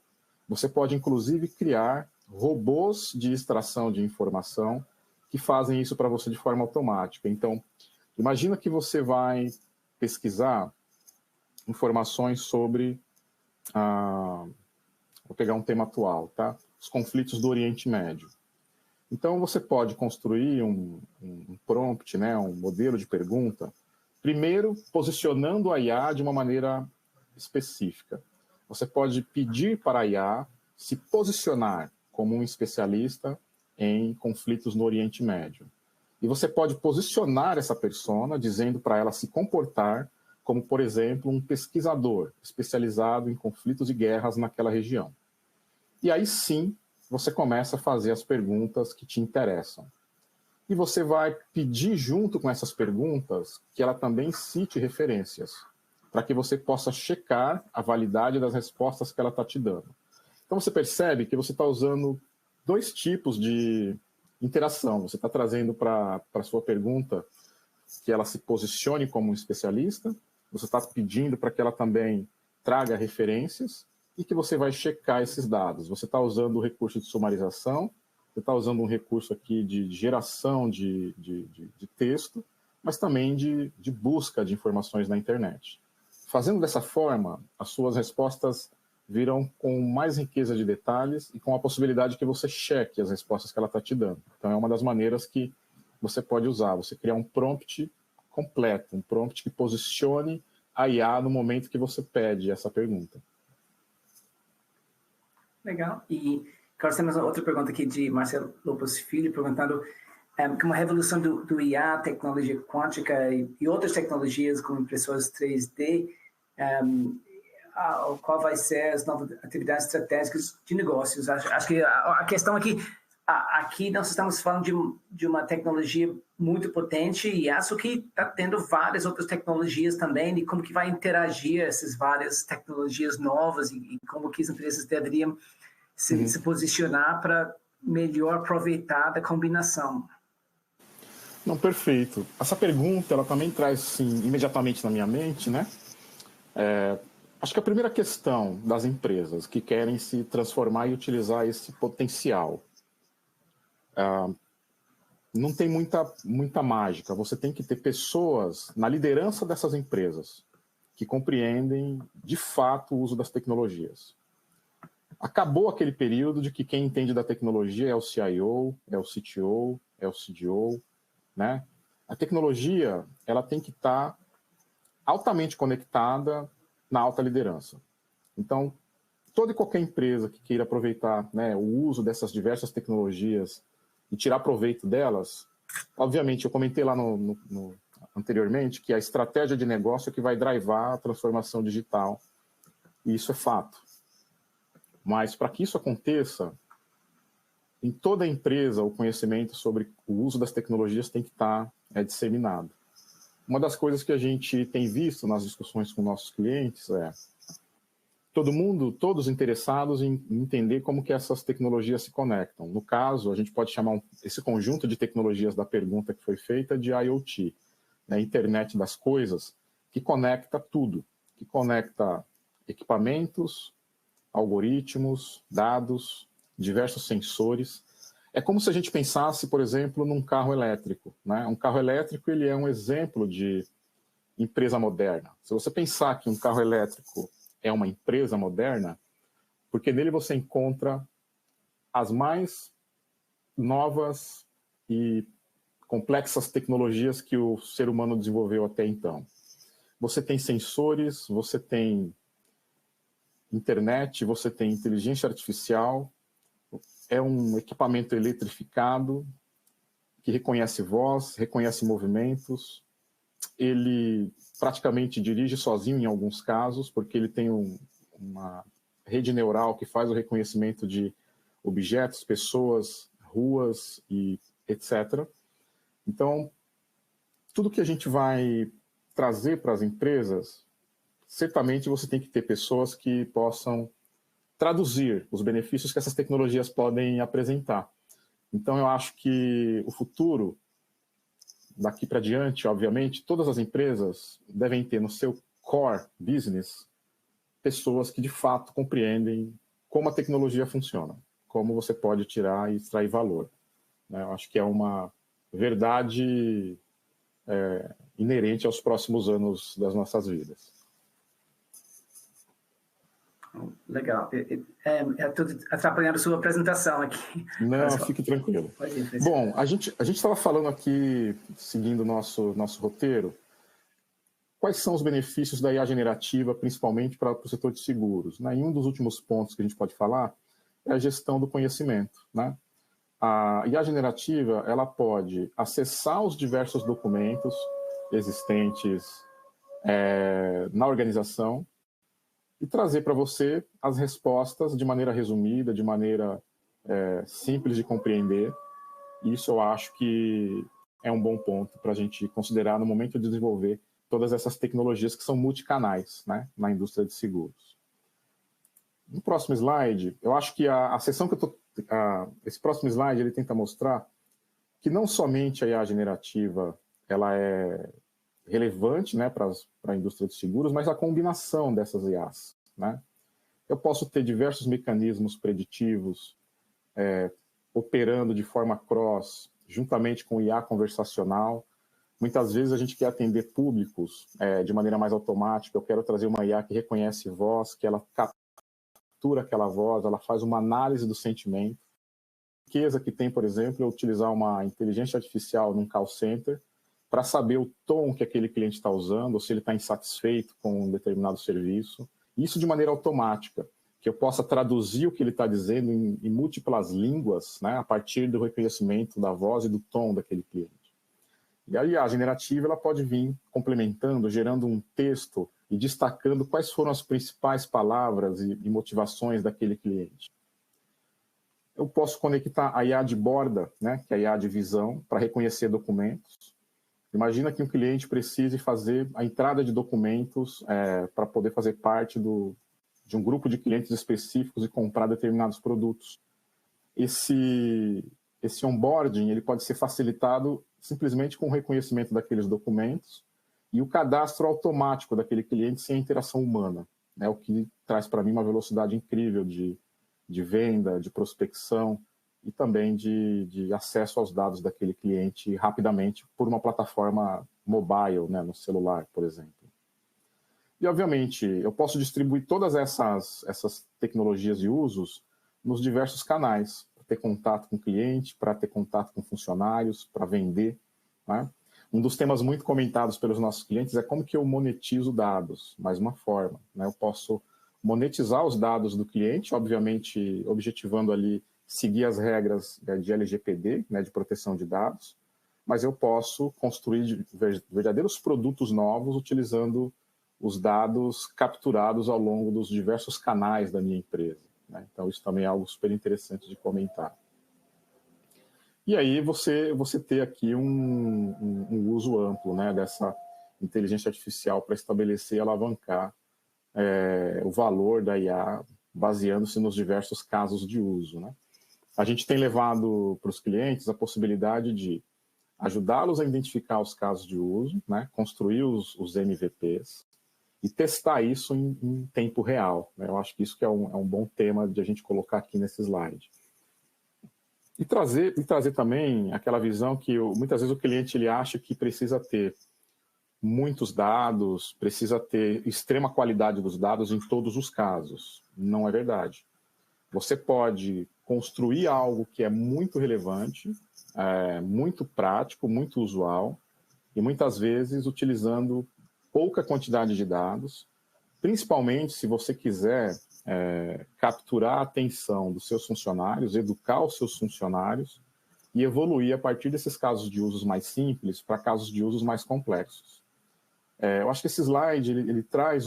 Speaker 3: você pode, inclusive, criar robôs de extração de informação que fazem isso para você de forma automática. Então, imagina que você vai pesquisar informações sobre, vou pegar um tema atual, tá? Os conflitos do Oriente Médio. Então, você pode construir um prompt, né, um modelo de pergunta, primeiro posicionando a IA de uma maneira específica. Você pode pedir para a IA se posicionar como um especialista em conflitos no Oriente Médio. E você pode posicionar essa persona dizendo para ela se comportar como, por exemplo, um pesquisador especializado em conflitos e guerras naquela região. E aí sim, você começa a fazer as perguntas que te interessam. E você vai pedir junto com essas perguntas que ela também cite referências, para que você possa checar a validade das respostas que ela está te dando. Então você percebe que você está usando dois tipos de interação. Você está trazendo para a sua pergunta que ela se posicione como um especialista, você está pedindo para que ela também traga referências e que você vai checar esses dados. Você está usando o recurso de sumarização, você está usando um recurso aqui de geração de texto, mas também de busca de informações na internet. Fazendo dessa forma, as suas respostas virão com mais riqueza de detalhes e com a possibilidade que você cheque as respostas que ela está te dando. Então, é uma das maneiras que você pode usar. Você criar um prompt completo, um prompt que posicione a IA no momento que você pede essa pergunta.
Speaker 1: Legal. E, Carlos, temos outra pergunta aqui de Marcelo Lopes Filho, perguntando como a revolução do IA, tecnologia quântica e outras tecnologias como impressoras 3D, qual vai ser as novas atividades estratégicas de negócios. Acho que a questão aqui nós estamos falando de uma tecnologia muito potente e acho que está tendo várias outras tecnologias também e como que vai interagir essas várias tecnologias novas e como que as empresas deveriam se posicionar para melhor aproveitar da combinação.
Speaker 3: Não, perfeito. Essa pergunta ela também traz sim, imediatamente na minha mente, né? Acho que a primeira questão das empresas que querem se transformar e utilizar esse potencial não tem muita mágica. Você tem que ter pessoas na liderança dessas empresas que compreendem de fato o uso das tecnologias. Acabou aquele período de que quem entende da tecnologia é o CIO, é o CTO, é o CDO, né? A tecnologia ela tem que estar altamente conectada na alta liderança. Então, toda e qualquer empresa que queira aproveitar, né, o uso dessas diversas tecnologias e tirar proveito delas, obviamente, eu comentei lá anteriormente que a estratégia de negócio é que vai drivar a transformação digital, e isso é fato. Mas, para que isso aconteça, em toda empresa, o conhecimento sobre o uso das tecnologias tem que estar disseminado. Uma das coisas que a gente tem visto nas discussões com nossos clientes é todos interessados em entender como que essas tecnologias se conectam. No caso, a gente pode chamar esse conjunto de tecnologias da pergunta que foi feita de IoT, né, Internet das Coisas, que conecta tudo, que conecta equipamentos, algoritmos, dados, diversos sensores. É como se a gente pensasse, por exemplo, num carro elétrico, né? Um carro elétrico ele é um exemplo de empresa moderna. Se você pensar que um carro elétrico é uma empresa moderna, porque nele você encontra as mais novas e complexas tecnologias que o ser humano desenvolveu até então. Você tem sensores, você tem internet, você tem inteligência artificial, é um equipamento eletrificado que reconhece voz, reconhece movimentos, ele praticamente dirige sozinho em alguns casos, porque ele tem uma rede neural que faz o reconhecimento de objetos, pessoas, ruas e etc. Então, tudo que a gente vai trazer para as empresas, certamente você tem que ter pessoas que possam traduzir os benefícios que essas tecnologias podem apresentar. Então, eu acho que o futuro, daqui para diante, obviamente, todas as empresas devem ter no seu core business pessoas que, de fato, compreendem como a tecnologia funciona, como você pode tirar e extrair valor. Eu acho que é uma verdade inerente aos próximos anos das nossas vidas.
Speaker 1: Legal. Estou atrapalhando a sua apresentação aqui.
Speaker 3: Não, fique tranquilo. Bom, a gente estava falando aqui, seguindo o nosso roteiro, quais são os benefícios da IA generativa, principalmente para o setor de seguros. Em um dos últimos pontos que a gente pode falar é a gestão do conhecimento. A IA generativa ela pode acessar os diversos documentos existentes na organização e trazer para você as respostas de maneira resumida, de maneira simples de compreender. Isso eu acho que é um bom ponto para a gente considerar no momento de desenvolver todas essas tecnologias que são multicanais, na indústria de seguros. No próximo slide, eu acho que a seção que eu estou... esse próximo slide ele tenta mostrar que não somente a IA generativa ela é relevante para a indústria de seguros, mas a combinação dessas IAs. Eu posso ter diversos mecanismos preditivos operando de forma cross, juntamente com IA conversacional. Muitas vezes a gente quer atender públicos de maneira mais automática. Eu quero trazer uma IA que reconhece voz, que ela captura aquela voz, ela faz uma análise do sentimento. A riqueza que tem, por exemplo, é utilizar uma inteligência artificial num call center para saber o tom que aquele cliente está usando, ou se ele está insatisfeito com um determinado serviço. Isso de maneira automática, que eu possa traduzir o que ele está dizendo em múltiplas línguas, a partir do reconhecimento da voz e do tom daquele cliente. E aí a generativa ela pode vir complementando, gerando um texto e destacando quais foram as principais palavras e motivações daquele cliente. Eu posso conectar a IA de borda, que é a IA de visão, para reconhecer documentos. Imagina que um cliente precise fazer a entrada de documentos para poder fazer parte de um grupo de clientes específicos e comprar determinados produtos. Esse onboarding ele pode ser facilitado simplesmente com o reconhecimento daqueles documentos e o cadastro automático daquele cliente sem interação humana, o que traz para mim uma velocidade incrível de venda, de prospecção e também de acesso aos dados daquele cliente rapidamente por uma plataforma mobile, no celular, por exemplo. E, obviamente, eu posso distribuir todas essas tecnologias e usos nos diversos canais, para ter contato com o cliente, para ter contato com funcionários, para vender. Um dos temas muito comentados pelos nossos clientes é como que eu monetizo dados, mais uma forma. Eu posso monetizar os dados do cliente, obviamente objetivando ali seguir as regras de LGPD, de proteção de dados, mas eu posso construir verdadeiros produtos novos utilizando os dados capturados ao longo dos diversos canais da minha empresa. Então, isso também é algo super interessante de comentar. E aí, você ter aqui um uso amplo dessa inteligência artificial para estabelecer e alavancar o valor da IA, baseando-se nos diversos casos de uso. A gente tem levado para os clientes a possibilidade de ajudá-los a identificar os casos de uso, construir os MVPs e testar isso em tempo real. Eu acho que isso que é um bom tema de a gente colocar aqui nesse slide. E trazer também aquela visão que muitas vezes o cliente ele acha que precisa ter muitos dados, precisa ter extrema qualidade dos dados em todos os casos. Não é verdade. Você pode construir algo que é muito relevante, muito prático, muito usual, e muitas vezes utilizando pouca quantidade de dados, principalmente se você quiser capturar a atenção dos seus funcionários, educar os seus funcionários e evoluir a partir desses casos de usos mais simples para casos de usos mais complexos. Eu acho que esse slide ele traz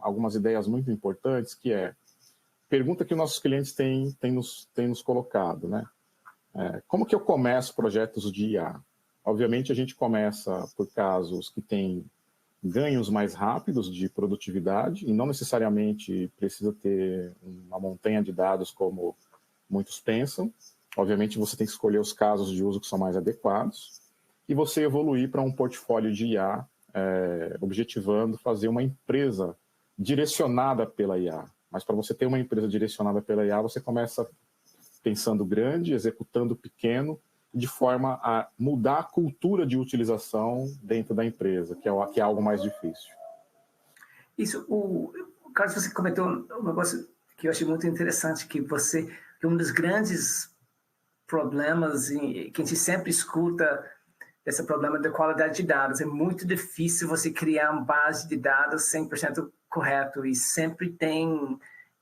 Speaker 3: algumas ideias muito importantes, que pergunta que nossos clientes têm nos colocado. Como que eu começo projetos de IA? Obviamente, a gente começa por casos que têm ganhos mais rápidos de produtividade, e não necessariamente precisa ter uma montanha de dados como muitos pensam. Obviamente, você tem que escolher os casos de uso que são mais adequados, e você evoluir para um portfólio de IA, objetivando fazer uma empresa direcionada pela IA. Mas para você ter uma empresa direcionada pela IA, você começa pensando grande, executando pequeno, de forma a mudar a cultura de utilização dentro da empresa, que é algo mais difícil.
Speaker 1: Isso, Carlos, você comentou um negócio que eu achei muito interessante, que um dos grandes problemas que a gente sempre escuta, esse problema da qualidade de dados. É muito difícil você criar uma base de dados 100% correto, e sempre tem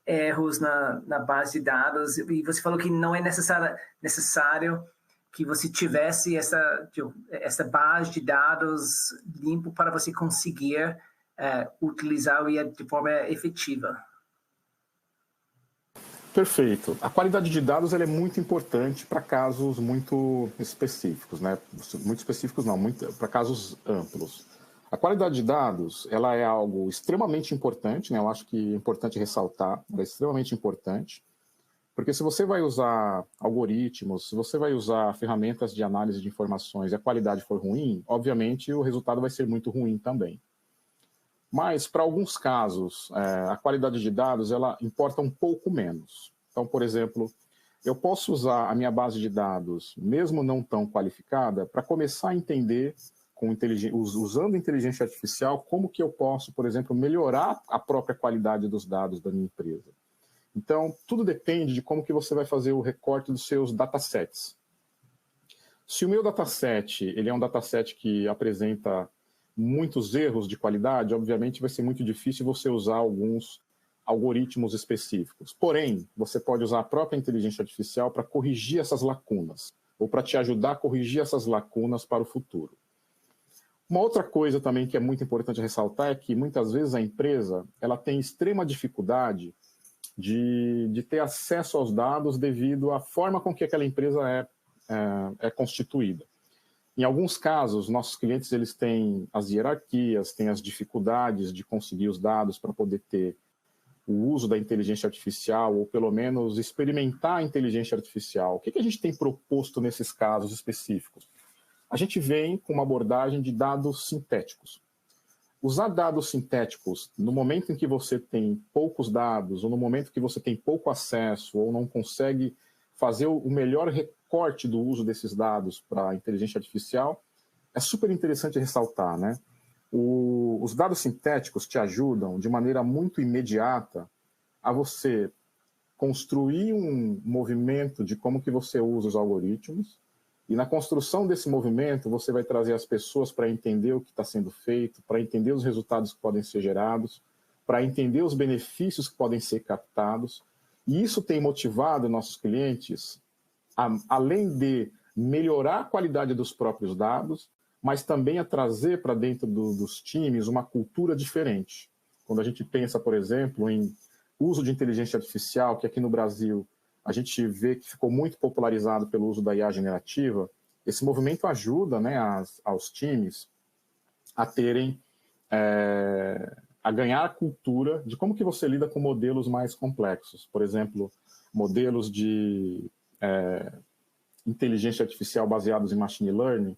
Speaker 1: erros na base de dados, e você falou que não é necessário que você tivesse essa base de dados limpo para você conseguir utilizar o IA de forma efetiva.
Speaker 3: Perfeito. A qualidade de dados ela é muito importante para casos muito específicos, né? Muito específicos não, para casos amplos. A qualidade de dados ela é algo extremamente importante, né? Eu acho que é importante ressaltar, ela é extremamente importante, porque se você vai usar algoritmos, se você vai usar ferramentas de análise de informações e a qualidade for ruim, obviamente o resultado vai ser muito ruim também. Mas, para alguns casos, a qualidade de dados ela importa um pouco menos. Então, por exemplo, eu posso usar a minha base de dados, mesmo não tão qualificada, para começar a entender, usando inteligência artificial, como que eu posso, por exemplo, melhorar a própria qualidade dos dados da minha empresa. Então, tudo depende de como que você vai fazer o recorte dos seus datasets. Se o meu dataset ele é um dataset que apresenta muitos erros de qualidade, obviamente vai ser muito difícil você usar alguns algoritmos específicos. Porém, você pode usar a própria inteligência artificial para corrigir essas lacunas, ou para te ajudar a corrigir essas lacunas para o futuro. Uma outra coisa também que é muito importante ressaltar é que muitas vezes a empresa ela tem extrema dificuldade de ter acesso aos dados devido à forma com que aquela empresa é constituída. Em alguns casos, nossos clientes eles têm as hierarquias, têm as dificuldades de conseguir os dados para poder ter o uso da inteligência artificial, ou pelo menos experimentar a inteligência artificial. O que a gente tem proposto nesses casos específicos? A gente vem com uma abordagem de dados sintéticos. Usar dados sintéticos no momento em que você tem poucos dados, ou no momento que você tem pouco acesso, ou não consegue fazer o melhor recorte do uso desses dados para a inteligência artificial, é super interessante ressaltar, né? Os dados sintéticos te ajudam de maneira muito imediata a você construir um movimento de como que você usa os algoritmos, e na construção desse movimento você vai trazer as pessoas para entender o que está sendo feito, para entender os resultados que podem ser gerados, para entender os benefícios que podem ser captados. E isso tem motivado nossos clientes, além de melhorar a qualidade dos próprios dados, mas também a trazer para dentro dos times uma cultura diferente. Quando a gente pensa, por exemplo, em uso de inteligência artificial, que aqui no Brasil a gente vê que ficou muito popularizado pelo uso da IA generativa, esse movimento ajuda, né, aos times a terem, a ganhar a cultura de como que você lida com modelos mais complexos. Por exemplo, modelos de inteligência artificial baseados em machine learning,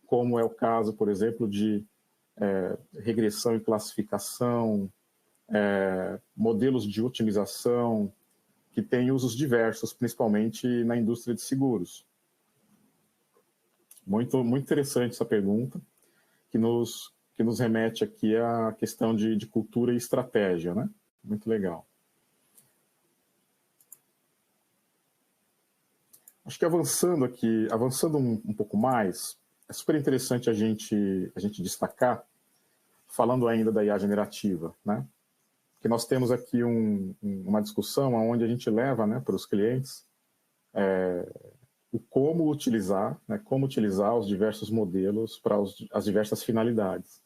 Speaker 3: como é o caso, por exemplo, de regressão e classificação, modelos de otimização, que têm usos diversos, principalmente na indústria de seguros. Muito, muito interessante essa pergunta, que nos remete aqui à questão de cultura e estratégia, né? Muito legal. Acho que avançando um pouco mais, é super interessante a gente destacar, falando ainda da IA generativa, né? Que nós temos aqui uma discussão onde a gente leva, né, para os clientes o como utilizar os diversos modelos para as diversas finalidades.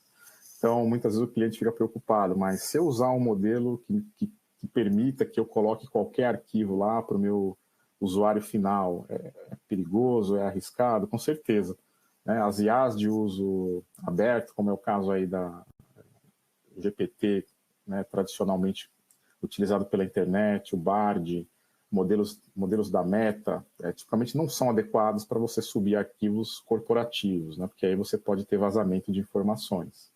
Speaker 3: Então, muitas vezes o cliente fica preocupado, mas se eu usar um modelo que permita que eu coloque qualquer arquivo lá para o meu usuário final, é perigoso, é arriscado? Com certeza. Né? As IAs de uso aberto, como é o caso aí GPT, né, tradicionalmente utilizado pela internet, o Bard, modelos da Meta, tipicamente não são adequados para você subir arquivos corporativos, né, porque aí você pode ter vazamento de informações.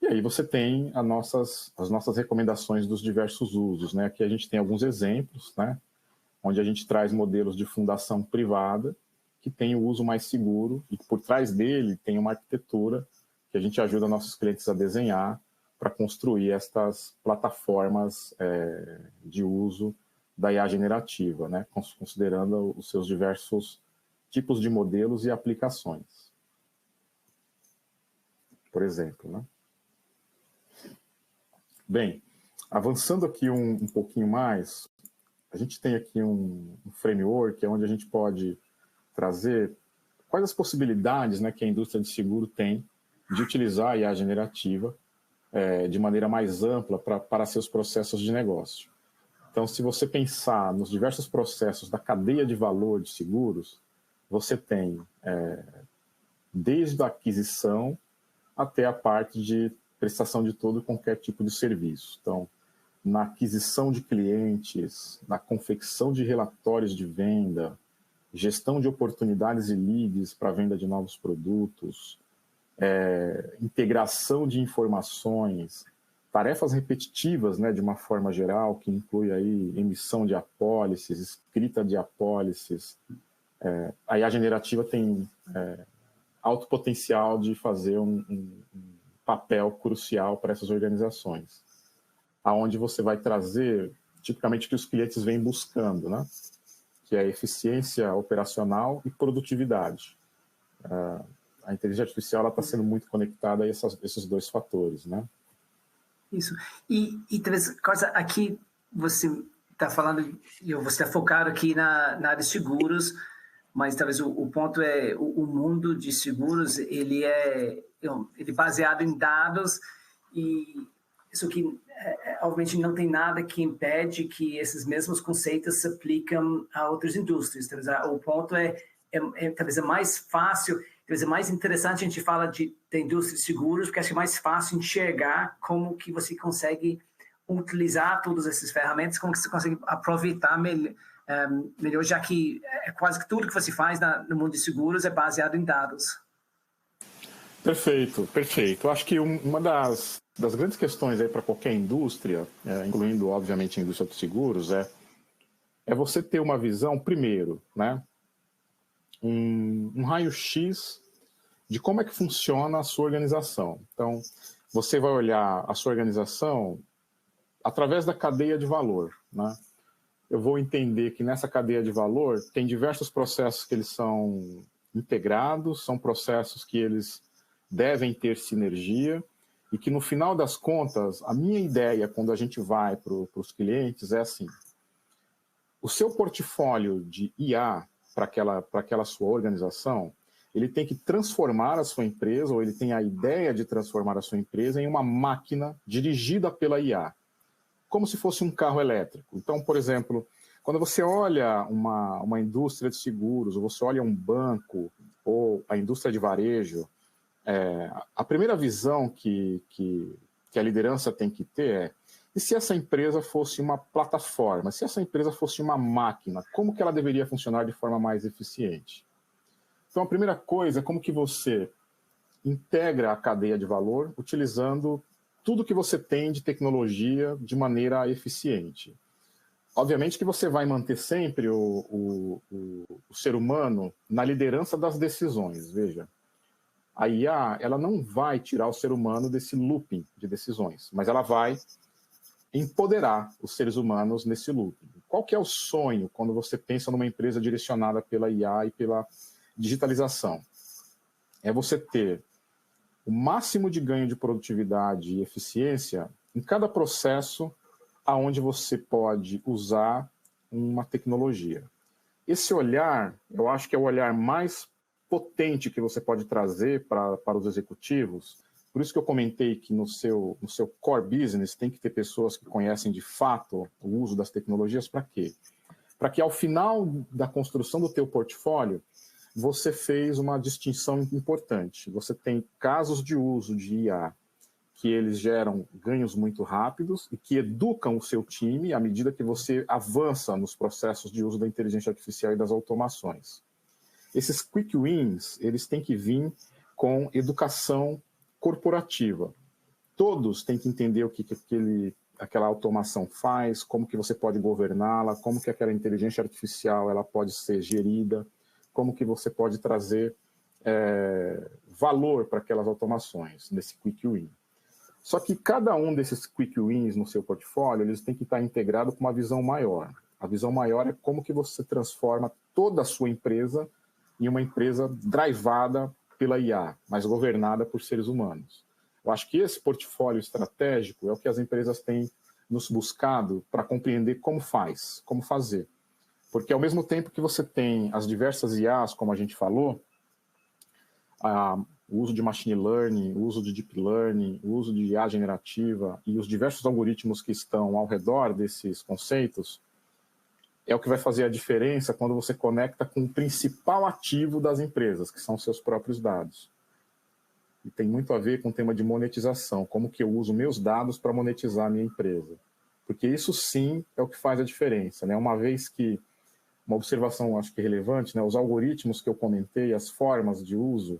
Speaker 3: E aí você tem as nossas recomendações dos diversos usos, né? Aqui a gente tem alguns exemplos, né, onde a gente traz modelos de fundação privada que tem o uso mais seguro e por trás dele tem uma arquitetura que a gente ajuda nossos clientes a desenhar para construir estas plataformas de uso da IA generativa, né, considerando os seus diversos tipos de modelos e aplicações. Por exemplo, né? Bem, avançando aqui um pouquinho mais, a gente tem aqui um framework onde a gente pode trazer quais as possibilidades, né, que a indústria de seguro tem de utilizar a IA generativa de maneira mais ampla para seus processos de negócio. Então, se você pensar nos diversos processos da cadeia de valor de seguros, você tem desde a aquisição até a parte de prestação de todo e qualquer tipo de serviço. Então, na aquisição de clientes, na confecção de relatórios de venda, gestão de oportunidades e leads para a venda de novos produtos, integração de informações, tarefas repetitivas, né, de uma forma geral, que inclui aí emissão de apólices, escrita de apólices. A IA generativa tem alto potencial de fazer um papel crucial para essas organizações, aonde você vai trazer, tipicamente, o que os clientes vêm buscando, né? Que é eficiência operacional e produtividade. A inteligência artificial está sendo muito conectada a esses dois fatores, né?
Speaker 1: Isso. E talvez, Costa, aqui você está falando, você está focado aqui na área de seguros, mas talvez o ponto é o mundo de seguros, ele é baseado em dados, e isso que obviamente não tem nada que impede que esses mesmos conceitos se aplicam a outras indústrias. Talvez o ponto talvez é mais fácil, talvez é mais interessante a gente falar da indústria de seguros, porque acho que é mais fácil enxergar como que você consegue utilizar todas essas ferramentas, como que você consegue aproveitar melhor, já que quase que tudo que você faz no mundo de seguros é baseado em dados.
Speaker 3: Perfeito, perfeito. Eu acho que uma das grandes questões aí para qualquer indústria, incluindo, obviamente, a indústria de seguros, é você ter uma visão, primeiro, né, um raio-x de como é que funciona a sua organização. Então, você vai olhar a sua organização através da cadeia de valor, né? Eu vou entender que nessa cadeia de valor tem diversos processos que eles são integrados, são processos que eles devem ter sinergia e que, no final das contas, a minha ideia, quando a gente vai para os clientes, é assim: o seu portfólio de IA para aquela sua organização, ele tem que transformar a sua empresa, ou ele tem a ideia de transformar a sua empresa em uma máquina dirigida pela IA, como se fosse um carro elétrico. Então, por exemplo, quando você olha uma indústria de seguros, ou você olha um banco, ou a indústria de varejo, a primeira visão que a liderança tem que ter e se essa empresa fosse uma plataforma, se essa empresa fosse uma máquina, como que ela deveria funcionar de forma mais eficiente? Então, a primeira coisa é como que você integra a cadeia de valor utilizando tudo que você tem de tecnologia de maneira eficiente. Obviamente que você vai manter sempre o ser humano na liderança das decisões. Veja, a IA ela não vai tirar o ser humano desse looping de decisões, mas ela vai empoderar os seres humanos nesse looping. Qual que é o sonho quando você pensa numa empresa direcionada pela IA e pela digitalização? É você ter o máximo de ganho de produtividade e eficiência em cada processo aonde você pode usar uma tecnologia. Esse olhar, eu acho que é o olhar mais potente que você pode trazer para os executivos. Por isso que eu comentei que no seu core business tem que ter pessoas que conhecem de fato o uso das tecnologias. Para quê? Para que ao final da construção do teu portfólio, você fez uma distinção importante. Você tem casos de uso de IA que eles geram ganhos muito rápidos e que educam o seu time à medida que você avança nos processos de uso da inteligência artificial e das automações. Esses quick wins, eles têm que vir com educação corporativa. Todos têm que entender o que aquela automação faz, como que você pode governá-la, como que aquela inteligência artificial ela pode ser gerida, como que você pode trazer valor para aquelas automações, nesse quick win. Só que cada um desses quick wins no seu portfólio, eles têm que estar integrado com uma visão maior. A visão maior é como que você transforma toda a sua empresa em uma empresa drivada pela IA, mas governada por seres humanos. Eu acho que esse portfólio estratégico é o que as empresas têm nos buscado para compreender como fazer. Porque ao mesmo tempo que você tem as diversas IAs, como a gente falou, o uso de machine learning, o uso de deep learning, o uso de IA generativa e os diversos algoritmos que estão ao redor desses conceitos, é o que vai fazer a diferença quando você conecta com o principal ativo das empresas, que são seus próprios dados. E tem muito a ver com o tema de monetização, como que eu uso meus dados para monetizar a minha empresa. Porque isso sim é o que faz a diferença, né? Uma vez que, uma observação acho que relevante, né? Os algoritmos que eu comentei, as formas de uso,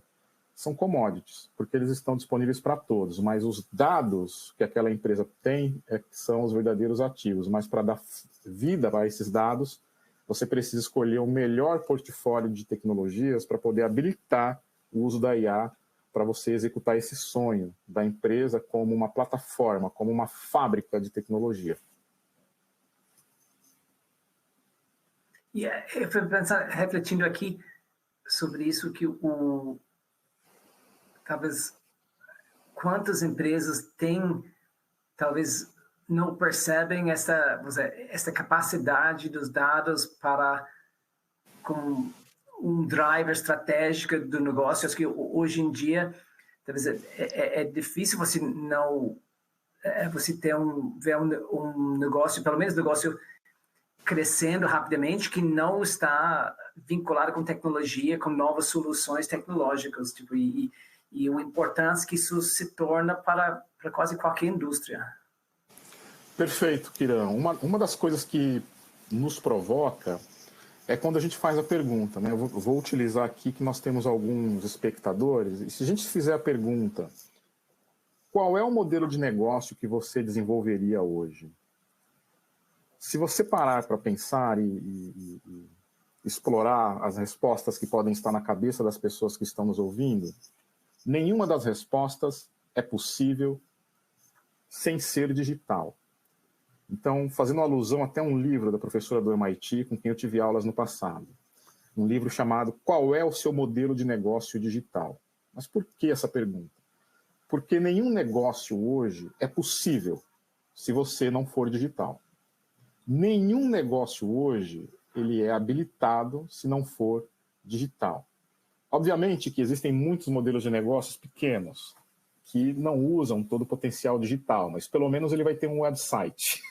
Speaker 3: são commodities, porque eles estão disponíveis para todos, mas os dados que aquela empresa tem são os verdadeiros ativos, mas para dar vida a esses dados, você precisa escolher o melhor portfólio de tecnologias para poder habilitar o uso da IA para você executar esse sonho da empresa como uma plataforma, como uma fábrica de tecnologia.
Speaker 1: E eu fui pensar, refletindo aqui sobre isso, que talvez quantas empresas têm, talvez não percebem esta capacidade dos dados para como um driver estratégico do negócio. Acho que hoje em dia talvez é difícil você não você ver um negócio, pelo menos negócio crescendo rapidamente, que não está vinculado com tecnologia, com novas soluções tecnológicas, tipo, e a importância que isso se torna para quase qualquer indústria.
Speaker 3: Perfeito, Kiran. Uma das coisas que nos provoca é quando a gente faz a pergunta, né? Eu vou utilizar aqui que nós temos alguns espectadores, e se a gente fizer a pergunta, qual é o modelo de negócio que você desenvolveria hoje? Se você parar para pensar e explorar as respostas que podem estar na cabeça das pessoas que estão nos ouvindo, nenhuma das respostas é possível sem ser digital. Então, fazendo alusão até a um livro da professora do MIT, com quem eu tive aulas no passado, um livro chamado Qual é o seu modelo de negócio digital? Mas por que essa pergunta? Porque nenhum negócio hoje é possível se você não for digital. Nenhum negócio hoje ele é habilitado se não for digital. Obviamente que existem muitos modelos de negócios pequenos que não usam todo o potencial digital, mas pelo menos ele vai ter um website,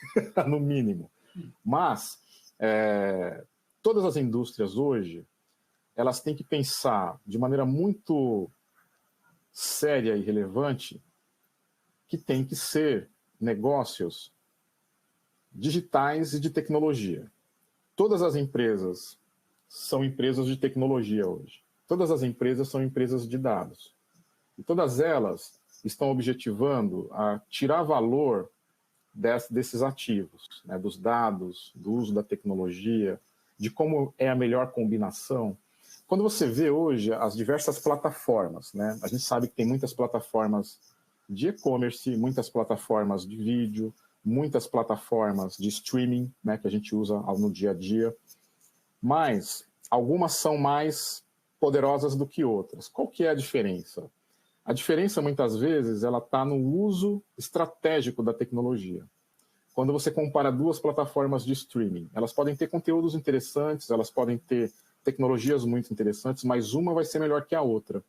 Speaker 3: no mínimo. Mas todas as indústrias hoje, elas têm que pensar de maneira muito séria e relevante que tem que ser negócios digitais e de tecnologia. Todas as empresas são empresas de tecnologia hoje. Todas as empresas são empresas de dados. E todas elas estão objetivando a tirar valor desses ativos, né, dos dados, do uso da tecnologia, de como é a melhor combinação. Quando você vê hoje as diversas plataformas, né, a gente sabe que tem muitas plataformas de e-commerce, muitas plataformas de vídeo, muitas plataformas de streaming, né, que a gente usa no dia a dia, mas algumas são mais poderosas do que outras. Qual que é a diferença? A diferença, muitas vezes, ela está no uso estratégico da tecnologia. Quando você compara duas plataformas de streaming, elas podem ter conteúdos interessantes, elas podem ter tecnologias muito interessantes, mas uma vai ser melhor que a outra.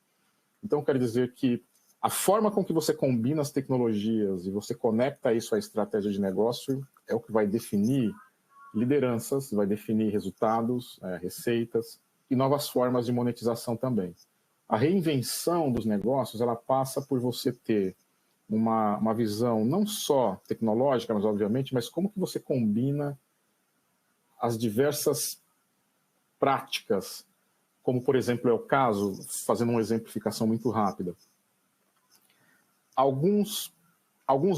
Speaker 3: Então, quero dizer que a forma com que você combina as tecnologias e você conecta isso à estratégia de negócio é o que vai definir lideranças, vai definir resultados, receitas e novas formas de monetização também. A reinvenção dos negócios, ela passa por você ter uma visão não só tecnológica, mas obviamente, mas como que você combina as diversas práticas, como, por exemplo, é o caso, fazendo uma exemplificação muito rápida. Alguns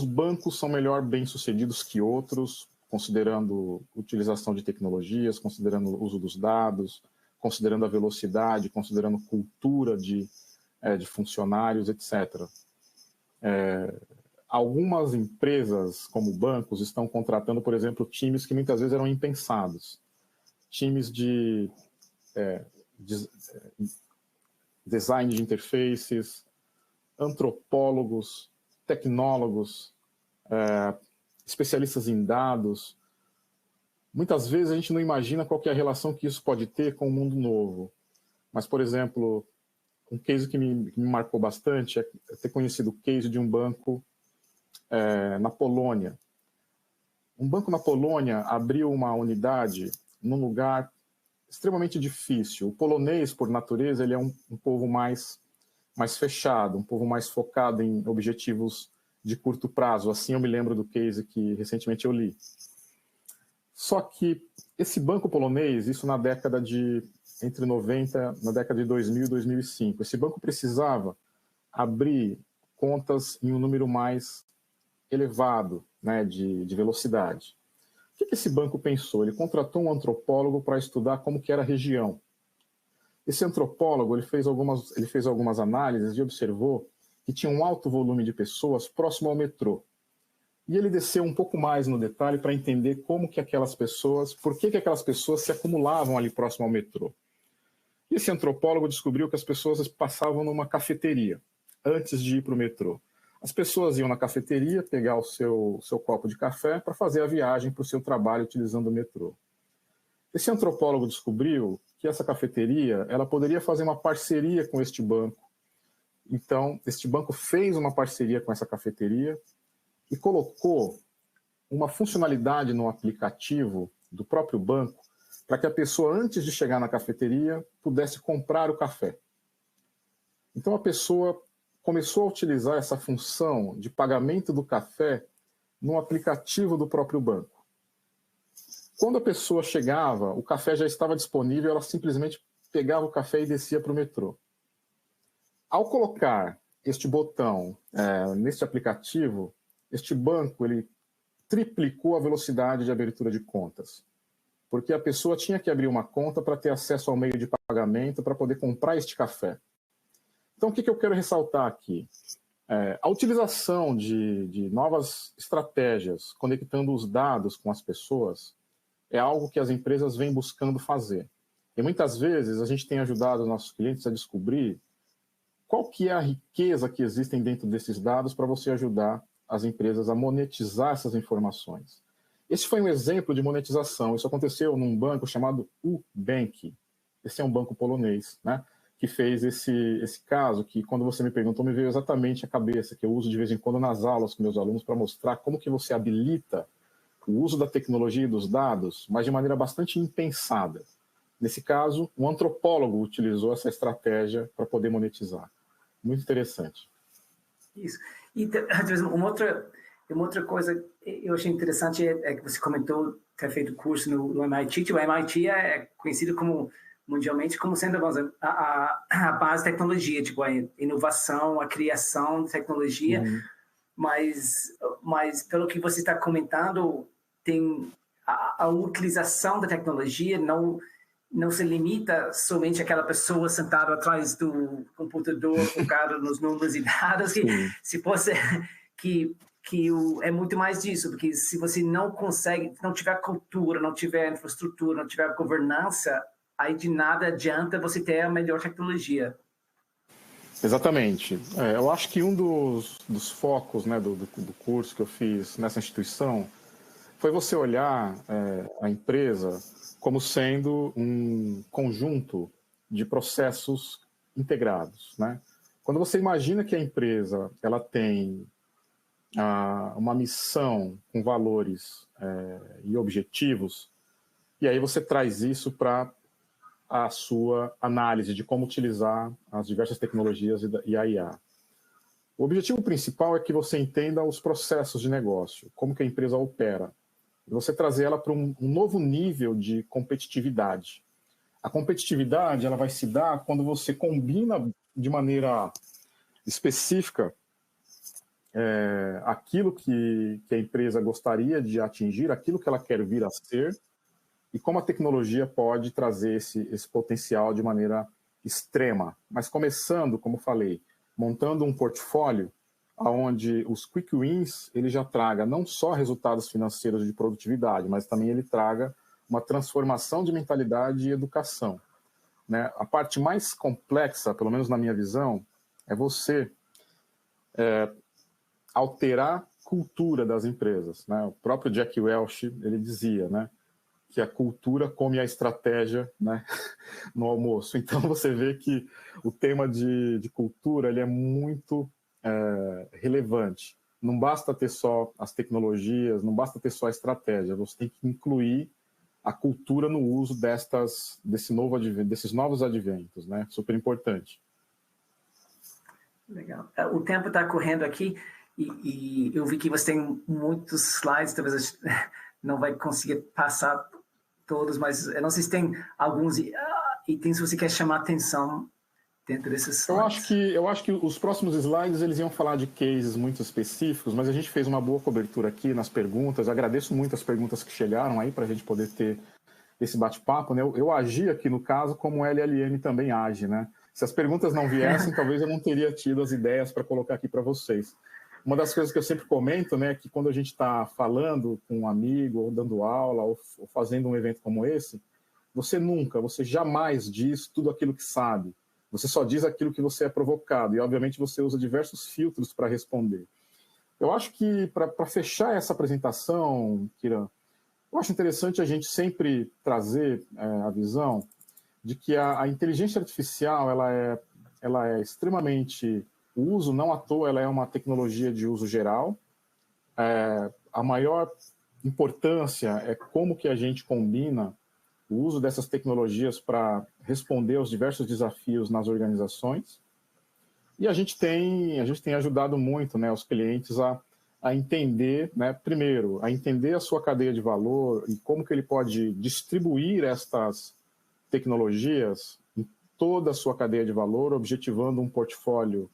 Speaker 3: bancos são melhor bem-sucedidos que outros, considerando utilização de tecnologias, considerando o uso dos dados, considerando a velocidade, considerando cultura de funcionários, etc. Algumas empresas, como bancos, estão contratando, por exemplo, times que muitas vezes eram impensados. Times de design de interfaces, antropólogos, tecnólogos, especialistas em dados. Muitas vezes a gente não imagina qual que é a relação que isso pode ter com o mundo novo. Mas, por exemplo, um case que me marcou bastante é ter conhecido o case de um banco na Polônia. Um banco na Polônia abriu uma unidade num lugar extremamente difícil. O polonês, por natureza, ele é um povo mais fechado, um povo mais focado em objetivos de curto prazo. Assim eu me lembro do case que recentemente eu li. Só que esse banco polonês, isso na década de 2000 e 2005, esse banco precisava abrir contas em um número mais elevado, né, de velocidade. O que esse banco pensou? Ele contratou um antropólogo para estudar como que era a região. Esse antropólogo ele fez algumas análises e observou que tinha um alto volume de pessoas próximo ao metrô. E ele desceu um pouco mais no detalhe para entender como que aquelas pessoas, por que aquelas pessoas se acumulavam ali próximo ao metrô. E esse antropólogo descobriu que as pessoas passavam numa cafeteria antes de ir para o metrô. As pessoas iam na cafeteria pegar o seu copo de café para fazer a viagem para o seu trabalho utilizando o metrô. Esse antropólogo descobriu que essa cafeteria ela poderia fazer uma parceria com este banco. Então, este banco fez uma parceria com essa cafeteria e colocou uma funcionalidade no aplicativo do próprio banco para que a pessoa, antes de chegar na cafeteria, pudesse comprar o café. Então, a pessoa começou a utilizar essa função de pagamento do café no aplicativo do próprio banco. Quando a pessoa chegava, o café já estava disponível, ela simplesmente pegava o café e descia para o metrô. Ao colocar este botão neste aplicativo, este banco ele triplicou a velocidade de abertura de contas, porque a pessoa tinha que abrir uma conta para ter acesso ao meio de pagamento para poder comprar este café. Então, o que eu quero ressaltar aqui? A utilização de novas estratégias, conectando os dados com as pessoas, é algo que as empresas vêm buscando fazer. E muitas vezes a gente tem ajudado os nossos clientes a descobrir qual que é a riqueza que existem dentro desses dados para você ajudar as empresas a monetizar essas informações. Esse foi um exemplo de monetização. Isso aconteceu num banco chamado UBank. Esse é um banco polonês, né, que fez esse caso que, quando você me perguntou, me veio exatamente à cabeça, que eu uso de vez em quando nas aulas com meus alunos para mostrar como que você habilita o uso da tecnologia e dos dados, mas de maneira bastante impensada. Nesse caso, um antropólogo utilizou essa estratégia para poder monetizar. Muito interessante.
Speaker 1: Isso. E uma outra coisa que eu achei interessante é que você comentou ter feito curso no MIT. O MIT é conhecido mundialmente como sendo a base de tecnologia, tipo a inovação, a criação de tecnologia. Mas pelo que você está comentando, tem a utilização da tecnologia não se limita somente àquela pessoa sentada atrás do computador, focada nos números e dados, se fosse é muito mais disso, porque se você não tiver cultura, não tiver infraestrutura, não tiver governança, aí de nada adianta você ter a melhor tecnologia.
Speaker 3: Exatamente. Eu acho que um dos focos, né, do curso que eu fiz nessa instituição foi você olhar a empresa como sendo um conjunto de processos integrados, né? Quando você imagina que a empresa ela tem uma missão com valores e objetivos, e aí você traz isso para a sua análise de como utilizar as diversas tecnologias e a IA. O objetivo principal é que você entenda os processos de negócio, como que a empresa opera, e você trazer ela para um novo nível de competitividade. A competitividade ela vai se dar quando você combina de maneira específica aquilo que a empresa gostaria de atingir, aquilo que ela quer vir a ser, e como a tecnologia pode trazer esse potencial de maneira extrema. Mas começando, como falei, montando um portfólio onde os quick wins ele já traga não só resultados financeiros de produtividade, mas também ele traga uma transformação de mentalidade e educação, né? A parte mais complexa, pelo menos na minha visão, é você alterar a cultura das empresas, né? O próprio Jack Welch ele dizia, né, que a cultura come a estratégia, né, no almoço. Então você vê que o tema de cultura ele é muito relevante. Não basta ter só as tecnologias, não basta ter só a estratégia, você tem que incluir a cultura no uso desses novos adventos, né? Super importante.
Speaker 1: Legal. O tempo está correndo aqui e eu vi que você tem muitos slides, talvez a gente não vai conseguir passar todos, mas eu não sei se tem alguns itens que você quer chamar a atenção dentro desses slides.
Speaker 3: Eu acho que os próximos slides eles iam falar de cases muito específicos, mas a gente fez uma boa cobertura aqui nas perguntas. Agradeço muito as perguntas que chegaram aí para a gente poder ter esse bate-papo, né? Eu agi aqui no caso como o LLM também age, né? Se as perguntas não viessem, talvez eu não teria tido as ideias para colocar aqui para vocês. Uma das coisas que eu sempre comento, né, é que quando a gente está falando com um amigo, ou dando aula, ou fazendo um evento como esse, você jamais diz tudo aquilo que sabe. Você só diz aquilo que você é provocado. E, obviamente, você usa diversos filtros para responder. Eu acho que, para fechar essa apresentação, Kiran, eu acho interessante a gente sempre trazer a visão de que a inteligência artificial ela é extremamente... O uso, não à toa, ela é uma tecnologia de uso geral. A maior importância é como que a gente combina o uso dessas tecnologias para responder aos diversos desafios nas organizações. E a gente tem ajudado muito, né, os clientes a entender, né, primeiro, a entender a sua cadeia de valor e como que ele pode distribuir estas tecnologias em toda a sua cadeia de valor, objetivando um portfólio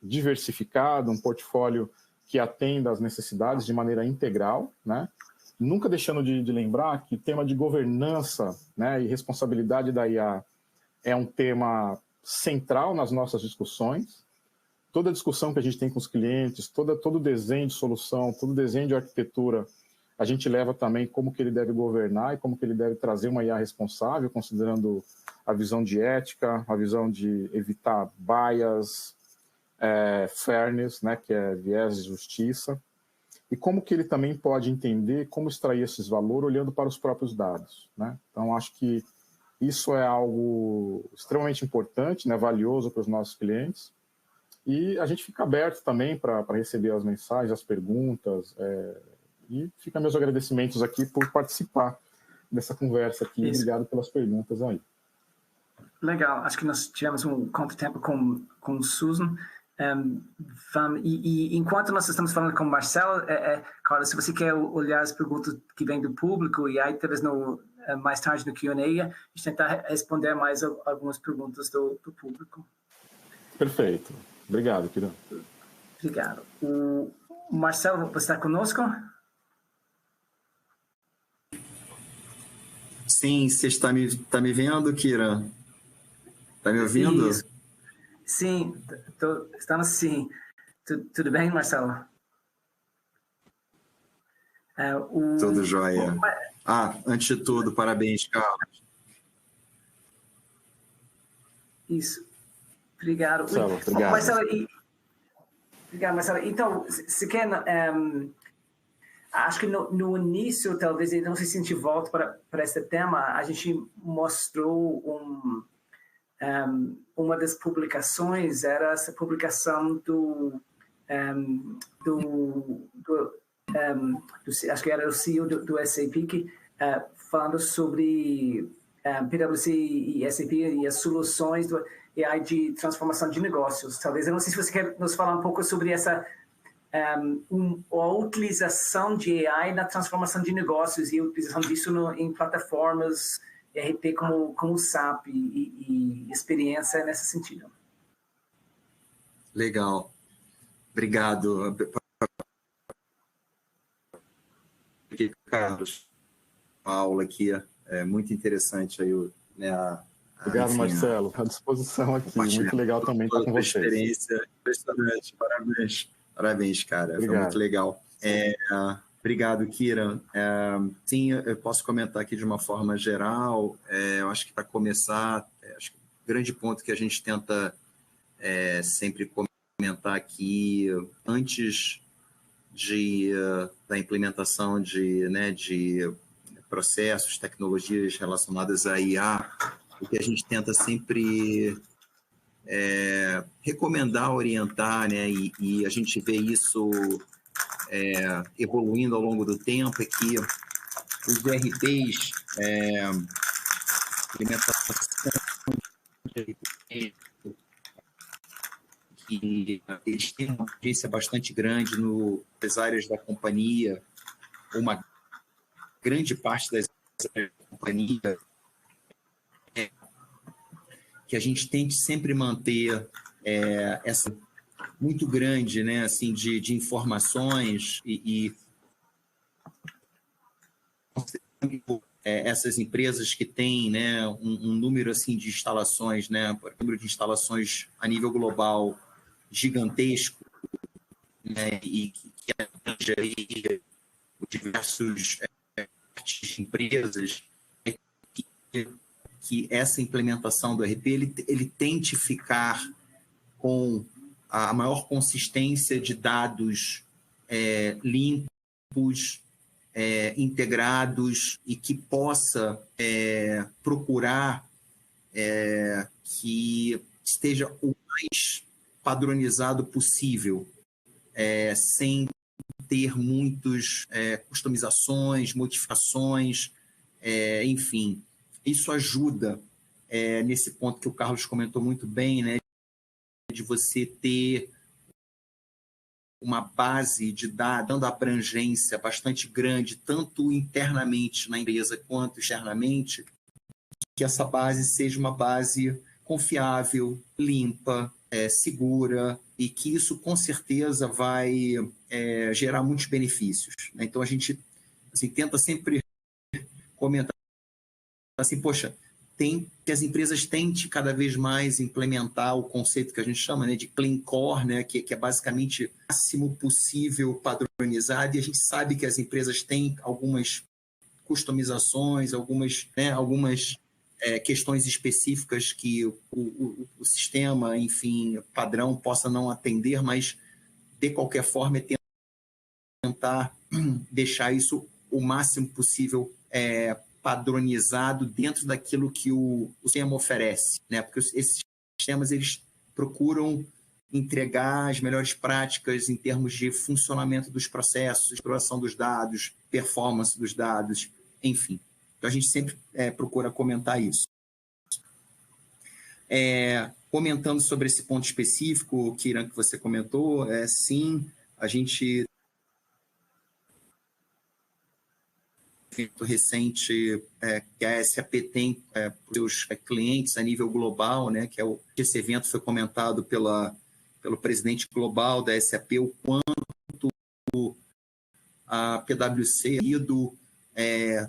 Speaker 3: diversificado, um portfólio que atenda às necessidades de maneira integral, né? Nunca deixando de lembrar que o tema de governança, né, e responsabilidade da IA é um tema central nas nossas discussões. Toda discussão que a gente tem com os clientes, todo desenho de solução, todo desenho de arquitetura, a gente leva também como que ele deve governar e como que ele deve trazer uma IA responsável, considerando a visão de ética, a visão de evitar bias, fairness, né, que é viés de justiça, e como que ele também pode entender como extrair esses valores olhando para os próprios dados, né? Então, acho que isso é algo extremamente importante, né, valioso para os nossos clientes, e a gente fica aberto também para receber as mensagens, as perguntas, e fica meus agradecimentos aqui por participar dessa conversa aqui. Isso. Obrigado pelas perguntas aí.
Speaker 1: Legal, acho que nós tivemos um contratempo com o Susan. E enquanto nós estamos falando com o Marcelo, Carlos, se você quer olhar as perguntas que vêm do público, e aí talvez mais tarde no Q&A, a gente tentar responder mais algumas perguntas do público.
Speaker 3: Perfeito. Obrigado, Kiran.
Speaker 1: Obrigado. O Marcelo, você está conosco?
Speaker 2: Sim, você está me vendo, Kiran? Está me ouvindo?
Speaker 1: Isso. Sim, estamos sim. Tudo bem, Marcelo?
Speaker 2: Tudo jóia. Antes de tudo, parabéns, Carlos.
Speaker 1: Isso. Obrigado.
Speaker 3: Obrigado.
Speaker 1: Marcelo. Então, você quer... acho que no início, talvez, não sei se a gente volta para esse tema, a gente mostrou uma das publicações, era essa publicação acho que era o CEO do SAP, falando sobre PwC e SAP e as soluções. AI de transformação de negócios. Talvez, eu não sei se você quer nos falar um pouco sobre essa a utilização de AI na transformação de negócios e a utilização disso em plataformas ERP como o SAP e experiência nesse sentido.
Speaker 2: Legal. Obrigado, Carlos. A aula aqui é muito interessante. Aí, né,
Speaker 3: Obrigado, enfim, Marcelo. À disposição aqui. Muito legal também estar com vocês.
Speaker 2: Experiência impressionante. Parabéns, cara. Obrigado. Foi muito legal. Obrigado, Kira. Sim, eu posso comentar aqui de uma forma geral. Eu acho que, para começar, acho que o grande ponto que a gente tenta sempre comentar aqui, antes da implementação de processos, tecnologias relacionadas a IA, o que a gente tenta sempre recomendar, orientar, né, e a gente vê isso evoluindo ao longo do tempo, é que os ERPs, implementação de ERP, que eles têm uma audiência bastante grande nas áreas da companhia, uma grande parte das áreas da companhia, que a gente tente sempre manter essa muito grande, né, assim, de informações e essas empresas que têm, né, um número assim de instalações, né, um número de instalações a nível global gigantesco, né, e que abrange aí diversos empresas, que essa implementação do ERP ele tente ficar com a maior consistência de dados limpos, integrados, e que possa procurar que esteja o mais padronizado possível, sem ter muitas customizações, modificações, enfim. Isso ajuda nesse ponto que o Carlos comentou muito bem, né, de você ter uma base de dados, dando abrangência bastante grande, tanto internamente na empresa quanto externamente, que essa base seja uma base confiável, limpa, segura, e que isso com certeza vai gerar muitos benefícios, né? Então a gente assim, tenta sempre comentar assim, poxa, que as empresas tentem cada vez mais implementar o conceito que a gente chama, né, de clean core, né, que é basicamente o máximo possível padronizado, e a gente sabe que as empresas têm algumas customizações, algumas questões específicas que o sistema, enfim, padrão possa não atender, mas de qualquer forma tentar deixar isso o máximo possível padronizado dentro daquilo que o sistema oferece, né? Porque esses sistemas eles procuram entregar as melhores práticas em termos de funcionamento dos processos, exploração dos dados, performance dos dados, enfim. Então a gente sempre procura comentar isso. Comentando sobre esse ponto específico, Kiran, que você comentou, sim, a gente recente que a SAP tem para os seus clientes a nível global, né, esse evento foi comentado pelo presidente global da SAP, o quanto a PwC ido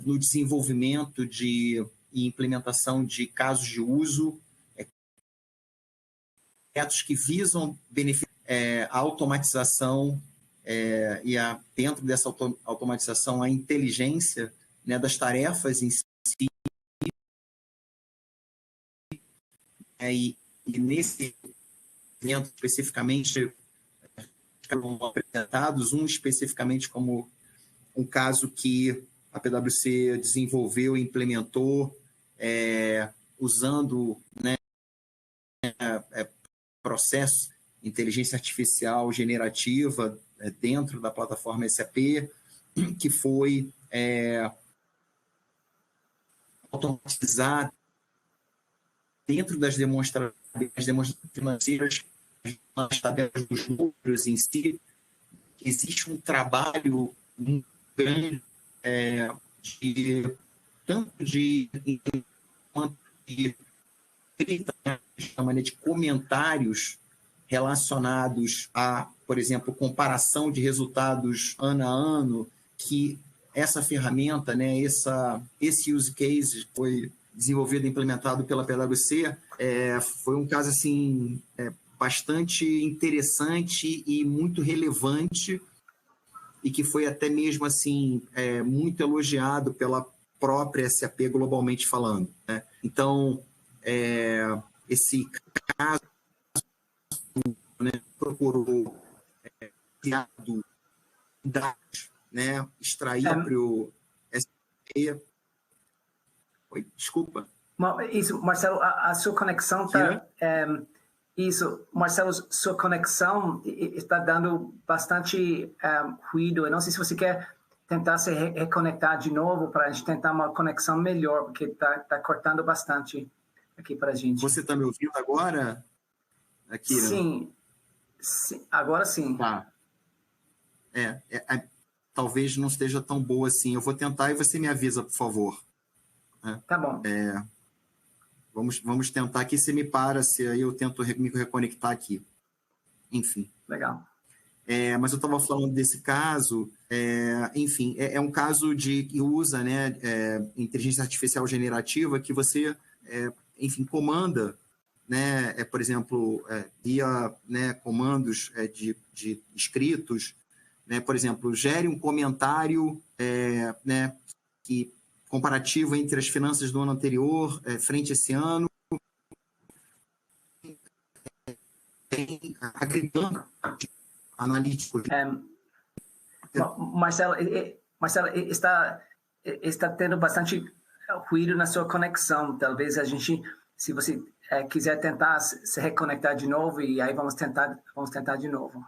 Speaker 2: no desenvolvimento e implementação de casos de uso, projetos que visam beneficiar a automatização e dentro dessa automatização a inteligência, né, das tarefas em si, e nesse evento especificamente foram apresentados, especificamente como um caso que a PwC desenvolveu e implementou usando, né, processos de inteligência artificial generativa dentro da plataforma SAP, que foi automatizar dentro das demonstrações as demonstrações financeiras, as tabelas dos números em si, existe um trabalho muito grande tanto de comentários relacionados a, por exemplo, comparação de resultados ano a ano, que essa ferramenta, né, esse use case foi desenvolvido e implementado pela PwC, foi um caso assim, bastante interessante e muito relevante, e que foi até mesmo assim, muito elogiado pela própria SAP globalmente falando, né? Então, esse caso, né, procurou criado dados, né, extrair para o SAP. Oi, desculpa.
Speaker 1: Isso, Marcelo, a sua conexão está... Isso, Marcelo, sua conexão está dando bastante ruído. Eu não sei se você quer tentar se reconectar de novo para a gente tentar uma conexão melhor, porque está cortando bastante aqui para a gente.
Speaker 2: Você está me ouvindo agora, Akira?
Speaker 1: Sim, agora sim.
Speaker 2: Tá. Talvez não esteja tão boa assim. Eu vou tentar e você me avisa, por favor.
Speaker 1: Tá bom.
Speaker 2: Vamos tentar aqui, você me para, se aí eu tento me reconectar aqui. Enfim.
Speaker 1: Legal.
Speaker 2: Mas eu estava falando desse caso, enfim, é um caso que usa, né, inteligência artificial generativa, que você, enfim, comanda, né, por exemplo, via, né, comandos de escritos, né, por exemplo, gere um comentário, né, que comparativo entre as finanças do ano anterior, frente a esse ano, agregando analíticos.
Speaker 1: Marcelo, está tendo bastante ruído na sua conexão. Talvez a gente, se você quiser tentar se reconectar de novo, e aí vamos tentar de novo.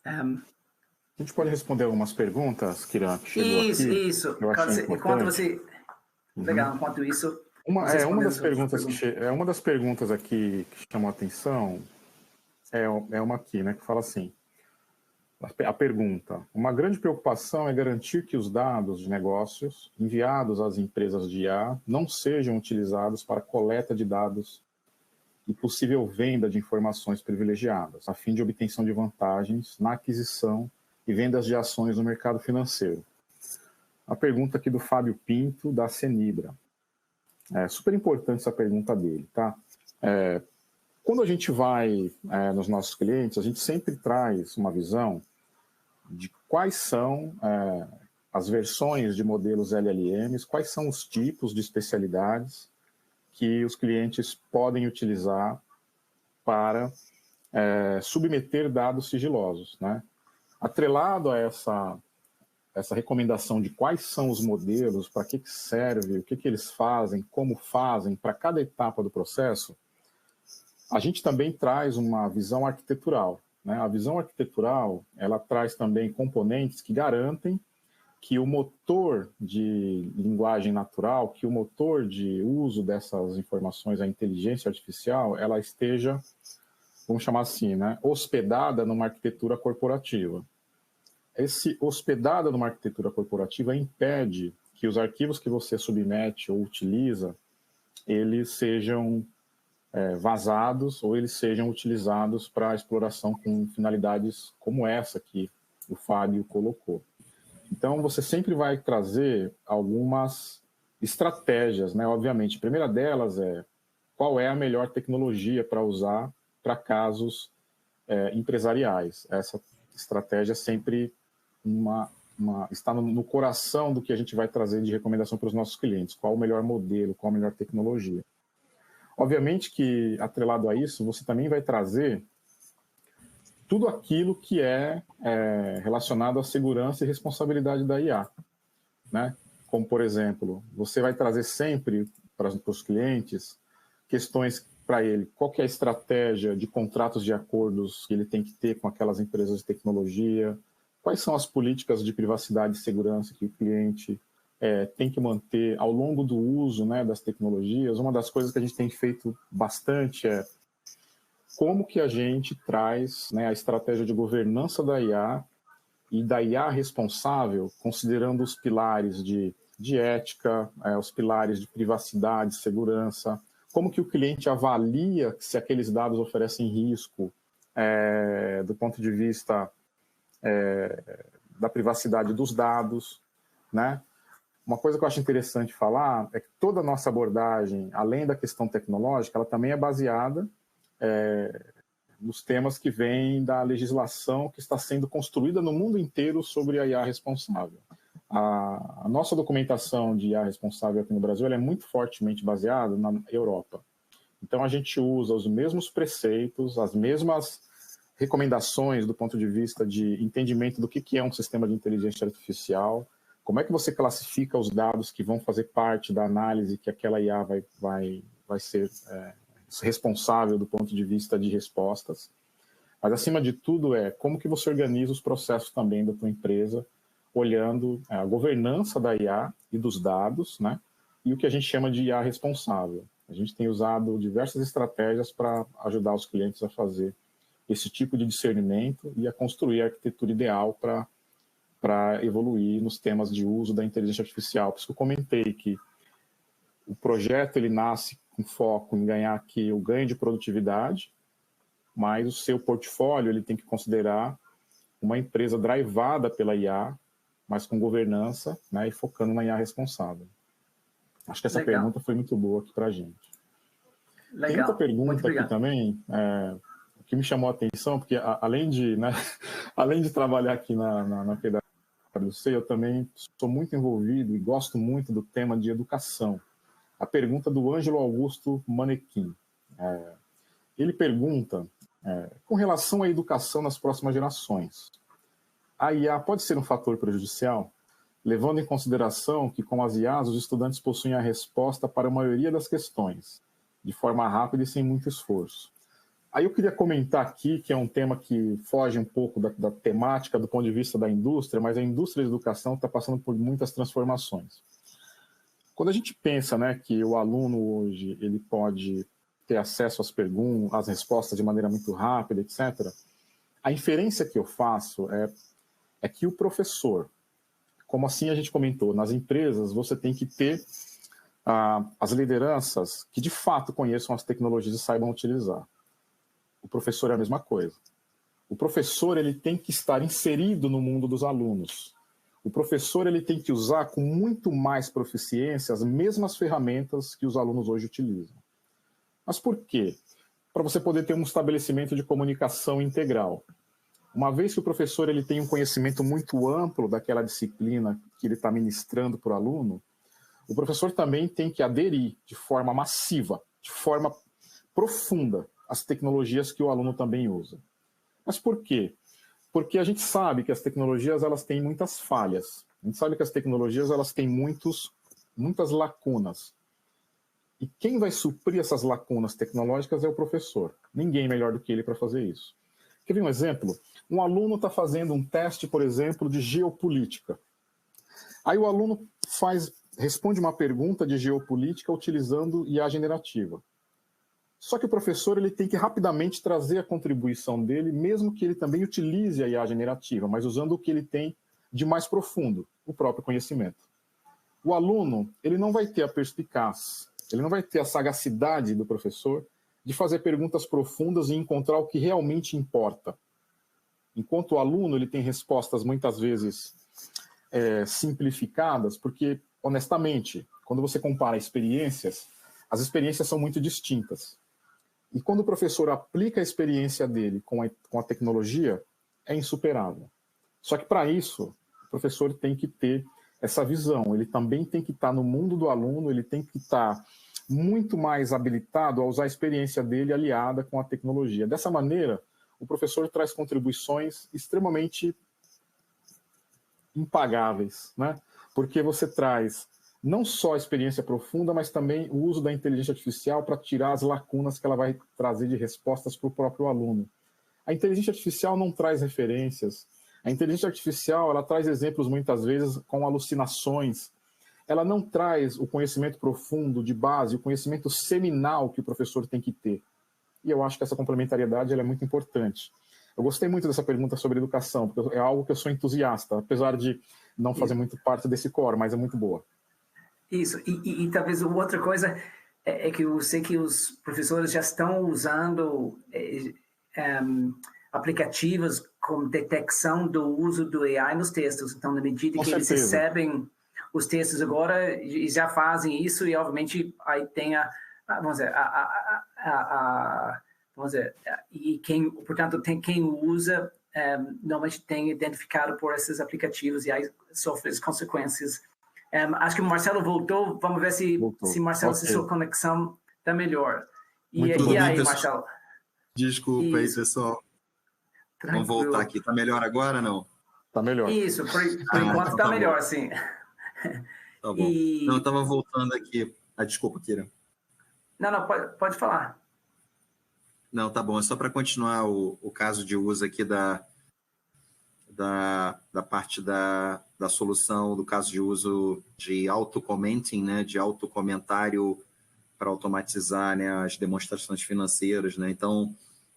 Speaker 3: A gente pode responder algumas perguntas, Kiran, que chegou aqui.
Speaker 1: Isso.
Speaker 3: Enquanto
Speaker 1: você... Legal, enquanto isso...
Speaker 3: Uma das perguntas aqui que chamou a atenção é uma aqui, né, que fala assim, a pergunta: uma grande preocupação é garantir que os dados de negócios enviados às empresas de IA não sejam utilizados para coleta de dados e possível venda de informações privilegiadas, a fim de obtenção de vantagens na aquisição e vendas de ações no mercado financeiro. A pergunta aqui do Fábio Pinto, da Cenibra. É super importante essa pergunta dele, tá? Quando a gente vai nos nossos clientes, a gente sempre traz uma visão de quais são as versões de modelos LLMs, quais são os tipos de especialidades que os clientes podem utilizar para submeter dados sigilosos, né? Atrelado a essa recomendação de quais são os modelos, para que serve, o que eles fazem, como fazem, para cada etapa do processo, a gente também traz uma visão arquitetural, né? A visão arquitetural, ela traz também componentes que garantem que o motor de linguagem natural, que o motor de uso dessas informações, a inteligência artificial, ela esteja, vamos chamar assim, né, hospedada numa arquitetura corporativa. Esse hospedada numa arquitetura corporativa impede que os arquivos que você submete ou utiliza, eles sejam vazados ou eles sejam utilizados para exploração com finalidades como essa que o Fábio colocou. Então, você sempre vai trazer algumas estratégias, né? Obviamente, a primeira delas é qual é a melhor tecnologia para usar para casos empresariais. Essa estratégia sempre está no coração do que a gente vai trazer de recomendação para os nossos clientes. Qual o melhor modelo, qual a melhor tecnologia. Obviamente que, atrelado a isso, você também vai trazer tudo aquilo que é relacionado à segurança e responsabilidade da IA, né? Como, por exemplo, você vai trazer sempre para os clientes questões para ele, qual que é a estratégia de contratos de acordos que ele tem que ter com aquelas empresas de tecnologia, quais são as políticas de privacidade e segurança que o cliente tem que manter ao longo do uso, né, das tecnologias. Uma das coisas que a gente tem feito bastante é como que a gente traz, né, a estratégia de governança da IA e da IA responsável, considerando os pilares de ética, os pilares de privacidade, segurança, como que o cliente avalia se aqueles dados oferecem risco do ponto de vista da privacidade dos dados, né? Uma coisa que eu acho interessante falar é que toda a nossa abordagem, além da questão tecnológica, ela também é baseada nos temas que vêm da legislação que está sendo construída no mundo inteiro sobre a IA responsável. A nossa documentação de IA responsável aqui no Brasil ela é muito fortemente baseada na Europa. Então, a gente usa os mesmos preceitos, as mesmas recomendações do ponto de vista de entendimento do que é um sistema de inteligência artificial, como é que você classifica os dados que vão fazer parte da análise que aquela IA vai ser responsável do ponto de vista de respostas. Mas, acima de tudo, como que você organiza os processos também da tua empresa, olhando a governança da IA e dos dados, né? E o que a gente chama de IA responsável. A gente tem usado diversas estratégias para ajudar os clientes a fazer esse tipo de discernimento e a construir a arquitetura ideal para evoluir nos temas de uso da inteligência artificial. Por isso que eu comentei que o projeto ele nasce com foco em ganhar aqui o ganho de produtividade, mas o seu portfólio ele tem que considerar uma empresa drivada pela IA, mas com governança, né, e focando na IA responsável. Acho que essa pergunta foi muito boa aqui para a gente.
Speaker 1: Legal.
Speaker 3: Tem outra pergunta aqui também, que me chamou a atenção, porque além de trabalhar aqui na PwC, eu também sou muito envolvido e gosto muito do tema de educação. A pergunta do Ângelo Augusto Manequim. Ele pergunta, com relação à educação nas próximas gerações, a IA pode ser um fator prejudicial, levando em consideração que com as IAs os estudantes possuem a resposta para a maioria das questões, de forma rápida e sem muito esforço. Aí eu queria comentar aqui, que é um tema que foge um pouco da temática do ponto de vista da indústria, mas a indústria de educação está passando por muitas transformações. Quando a gente pensa, né, que o aluno hoje ele pode ter acesso às perguntas, às respostas de maneira muito rápida, etc., a inferência que eu faço é que o professor, como assim a gente comentou, nas empresas você tem que ter as lideranças que de fato conheçam as tecnologias e saibam utilizar. O professor é a mesma coisa. O professor ele tem que estar inserido no mundo dos alunos. O professor ele tem que usar com muito mais proficiência as mesmas ferramentas que os alunos hoje utilizam. Mas por quê? Para você poder ter um estabelecimento de comunicação integral. Uma vez que o professor ele tem um conhecimento muito amplo daquela disciplina que ele está ministrando para o aluno, o professor também tem que aderir de forma massiva, de forma profunda, às tecnologias que o aluno também usa. Mas por quê? Porque a gente sabe que as tecnologias elas têm muitas falhas. A gente sabe que as tecnologias elas têm muitas lacunas. E quem vai suprir essas lacunas tecnológicas é o professor. Ninguém melhor do que ele para fazer isso. Quer ver um exemplo? Um aluno está fazendo um teste, por exemplo, de geopolítica. Aí o aluno responde uma pergunta de geopolítica utilizando IA generativa. Só que o professor ele tem que rapidamente trazer a contribuição dele, mesmo que ele também utilize a IA generativa, mas usando o que ele tem de mais profundo, o próprio conhecimento. O aluno ele não vai ter a perspicácia, ele não vai ter a sagacidade do professor de fazer perguntas profundas e encontrar o que realmente importa. Enquanto o aluno ele tem respostas muitas vezes simplificadas, porque, honestamente, quando você compara experiências, as experiências são muito distintas. E quando o professor aplica a experiência dele com a tecnologia, é insuperável. Só que, para isso, o professor tem que ter essa visão. Ele também tem que estar no mundo do aluno, ele tem que estar muito mais habilitado a usar a experiência dele aliada com a tecnologia. Dessa maneira, o professor traz contribuições extremamente impagáveis, né? Porque você traz não só a experiência profunda, mas também o uso da inteligência artificial para tirar as lacunas que ela vai trazer de respostas para o próprio aluno. A inteligência artificial não traz referências. A inteligência artificial ela traz exemplos muitas vezes com alucinações. ela não traz o conhecimento profundo de base, o conhecimento seminal que o professor tem que ter. E eu acho que essa complementariedade ela é muito importante. Eu gostei muito dessa pergunta sobre educação, porque é algo que eu sou entusiasta, apesar de não fazer muito parte desse core, mas é muito boa.
Speaker 1: Isso, e talvez outra coisa é que eu sei que os professores já estão usando aplicativos com detecção do uso do AI nos textos. Então, na medida que eles recebem os textos agora, já fazem isso e, obviamente, aí tem portanto, quem usa normalmente tem identificado por esses aplicativos e aí sofre as consequências. Acho que o Marcelo voltou. Vamos ver se Marcelo, okay, se sua conexão está melhor. E aí, Marcelo?
Speaker 2: Desculpa aí, pessoal. Tranquilo. Vamos voltar aqui. Está melhor agora, não?
Speaker 3: Está melhor.
Speaker 1: Isso, por enquanto está melhor, sim.
Speaker 2: Tá bom. Não, eu estava voltando aqui. Desculpa, Kira.
Speaker 1: Não, pode falar.
Speaker 2: Não, tá bom. É só para continuar o caso de uso aqui da parte da solução do caso de uso de auto-commenting, né, de autocomentário para automatizar, né, as demonstrações financeiras, né? Então,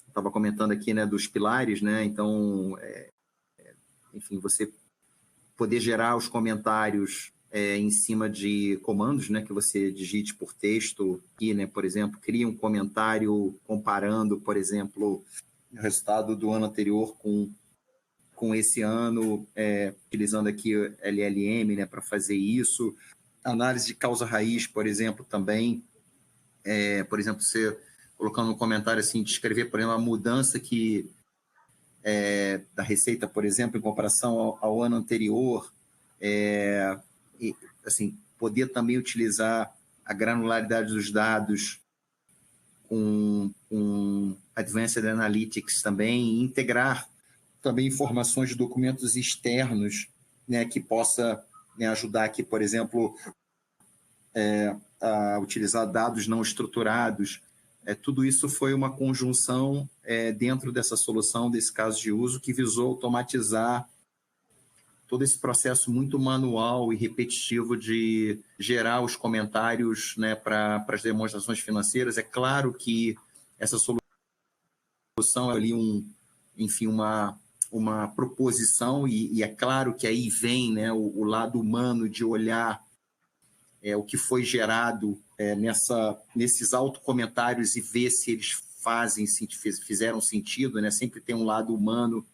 Speaker 2: estava comentando aqui, né, dos pilares, né? Então, enfim, você poder gerar os comentários em cima de comandos, né, que você digite por texto aqui, né, por exemplo, cria um comentário comparando, por exemplo, o resultado do ano anterior com esse ano, utilizando aqui LLM, né, para fazer isso. Análise de causa raiz, por exemplo, também. Por exemplo, você colocando um comentário assim, descrever, por exemplo, a mudança da receita, por exemplo, em comparação ao ano anterior. E, assim, poder também utilizar a granularidade dos dados com Advanced Analytics também, e integrar também informações de documentos externos, né, que possa, né, ajudar aqui, por exemplo, a utilizar dados não estruturados. Tudo isso foi uma conjunção dentro dessa solução, desse caso de uso, que visou automatizar todo esse processo muito manual e repetitivo de gerar os comentários, né, para as demonstrações financeiras. É claro que essa solução é ali uma proposição e é claro que aí vem, né, o lado humano de olhar o que foi gerado nesses autocomentários e ver se eles fizeram sentido, né? Sempre tem um lado humano,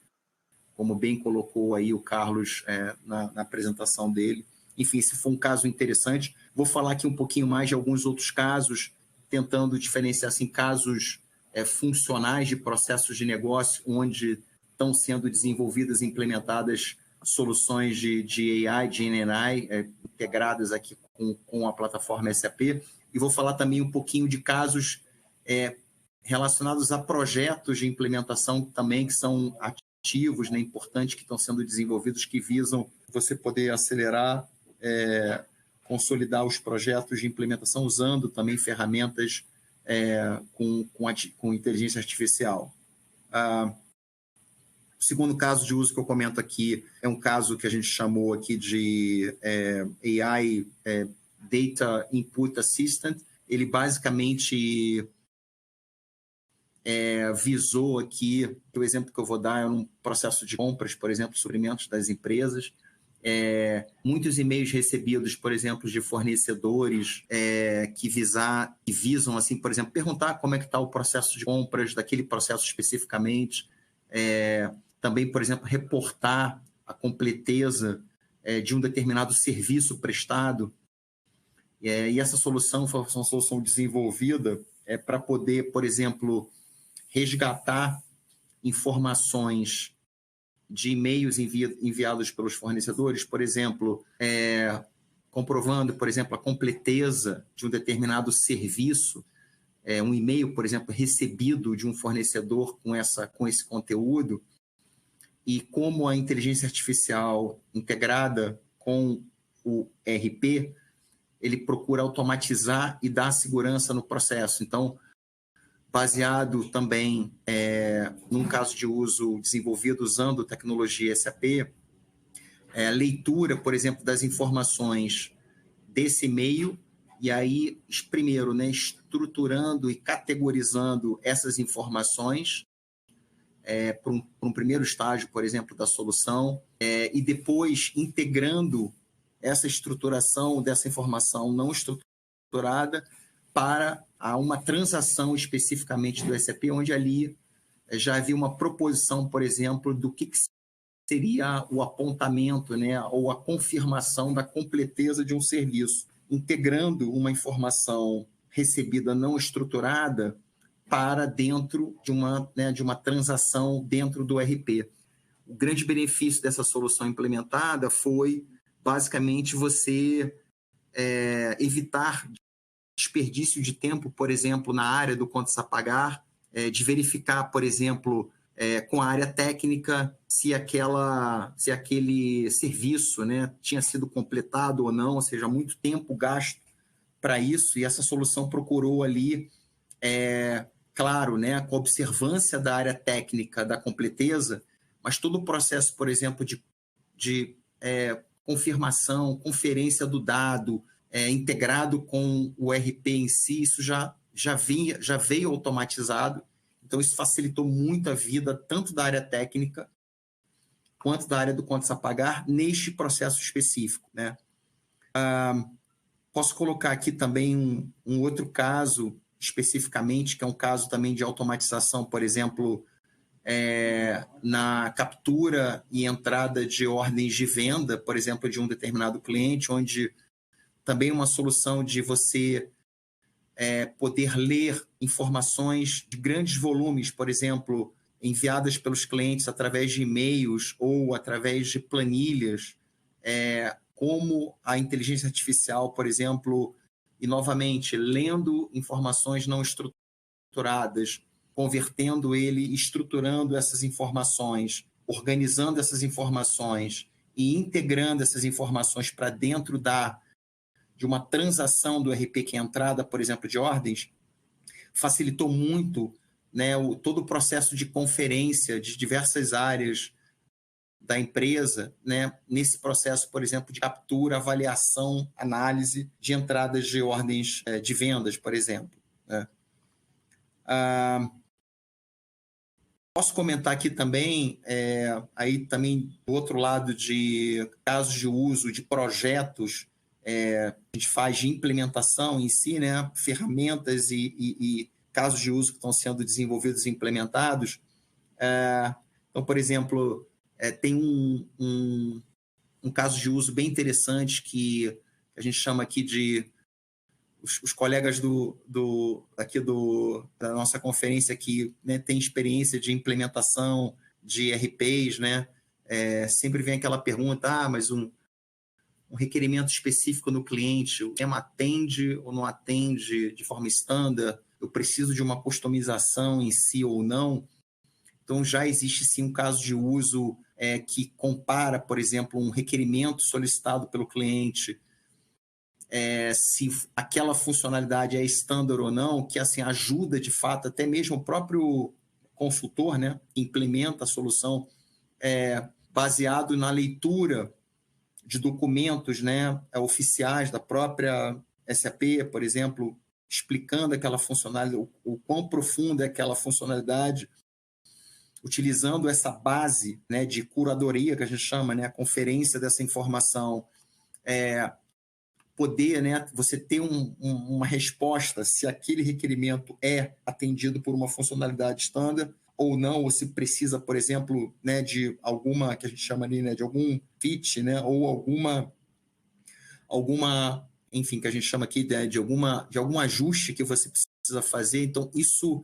Speaker 2: como bem colocou aí o Carlos na apresentação dele. Enfim, esse foi um caso interessante. Vou falar aqui um pouquinho mais de alguns outros casos, tentando diferenciar assim, casos funcionais de processos de negócio, onde estão sendo desenvolvidas e implementadas soluções de AI, de GenAI, integradas aqui com a plataforma SAP. E vou falar também um pouquinho de casos relacionados a projetos de implementação também, que são ativos, né, importantes, que estão sendo desenvolvidos, que visam você poder acelerar, consolidar os projetos de implementação usando também ferramentas com inteligência artificial. O segundo caso de uso que eu comento aqui é um caso que a gente chamou aqui de AI Data Input Assistant. Ele basicamente visou aqui, o exemplo que eu vou dar é um processo de compras, por exemplo, suprimentos das empresas. Muitos e-mails recebidos, por exemplo, de fornecedores que visam, assim, por exemplo, perguntar como é que está o processo de compras daquele processo especificamente. Também, por exemplo, reportar a completeza de um determinado serviço prestado. E essa solução foi uma solução desenvolvida para poder, por exemplo, resgatar informações de e-mails enviados pelos fornecedores, por exemplo, comprovando, por exemplo, a completeza de um determinado serviço, um e-mail, por exemplo, recebido de um fornecedor com esse conteúdo, e como a inteligência artificial integrada com o ERP, ele procura automatizar e dar segurança no processo. Então, baseado também num caso de uso desenvolvido usando tecnologia SAP, leitura, por exemplo, das informações desse meio, e aí, primeiro, né, estruturando e categorizando essas informações para um primeiro estágio, por exemplo, da solução, e depois integrando essa estruturação dessa informação não estruturada para uma transação especificamente do SAP, onde ali já havia uma proposição, por exemplo, do que seria o apontamento, né, ou a confirmação da completeza de um serviço, integrando uma informação recebida não estruturada para dentro de uma transação dentro do ERP. O grande benefício dessa solução implementada foi, basicamente, você evitar desperdício de tempo, por exemplo, na área do contas a pagar, de verificar, por exemplo, com a área técnica se aquele serviço, né, tinha sido completado ou não, ou seja, muito tempo gasto para isso, e essa solução procurou ali, claro, né, com a observância da área técnica da completeza, mas todo o processo, por exemplo, de confirmação, conferência do dado, integrado com o ERP em si, isso já veio automatizado. Então, isso facilitou muito a vida, tanto da área técnica, quanto da área do contas a pagar, neste processo específico, né? Posso colocar aqui também um outro caso, especificamente, que é um caso também de automatização, por exemplo, na captura e entrada de ordens de venda, por exemplo, de um determinado cliente, onde também uma solução de você poder ler informações de grandes volumes, por exemplo, enviadas pelos clientes através de e-mails ou através de planilhas, como a inteligência artificial, por exemplo, e novamente, lendo informações não estruturadas, convertendo ele, estruturando essas informações, organizando essas informações e integrando essas informações para dentro de uma transação do ERP, que é a entrada, por exemplo, de ordens, facilitou muito, né, todo o processo de conferência de diversas áreas da empresa, né, nesse processo, por exemplo, de captura, avaliação, análise de entradas de ordens de vendas, por exemplo, né. Posso comentar aqui também, aí também do outro lado de casos de uso de projetos, a gente faz de implementação em si, né, ferramentas e casos de uso que estão sendo desenvolvidos e implementados. Então, por exemplo, tem um caso de uso bem interessante que a gente chama aqui de os colegas da nossa conferência que, né, tem experiência de implementação de ERPs, né, sempre vem aquela pergunta, mas um requerimento específico no cliente, o sistema atende ou não atende de forma standard, eu preciso de uma customização em si ou não. Então, já existe sim um caso de uso que compara, por exemplo, um requerimento solicitado pelo cliente, se aquela funcionalidade é standard ou não, que assim ajuda de fato, até mesmo o próprio consultor, né, implementa a solução baseado na leitura de documentos, né, oficiais da própria SAP, por exemplo, explicando aquela funcionalidade, o quão profunda é aquela funcionalidade, utilizando essa base, né, de curadoria, que a gente chama, né, a conferência dessa informação, poder, né, você ter uma resposta se aquele requerimento é atendido por uma funcionalidade standard ou não, ou se precisa, por exemplo, né, de alguma, que a gente chama ali, né, de algum fit, né, ou alguma, enfim, que a gente chama aqui de algum ajuste que você precisa fazer. Então, isso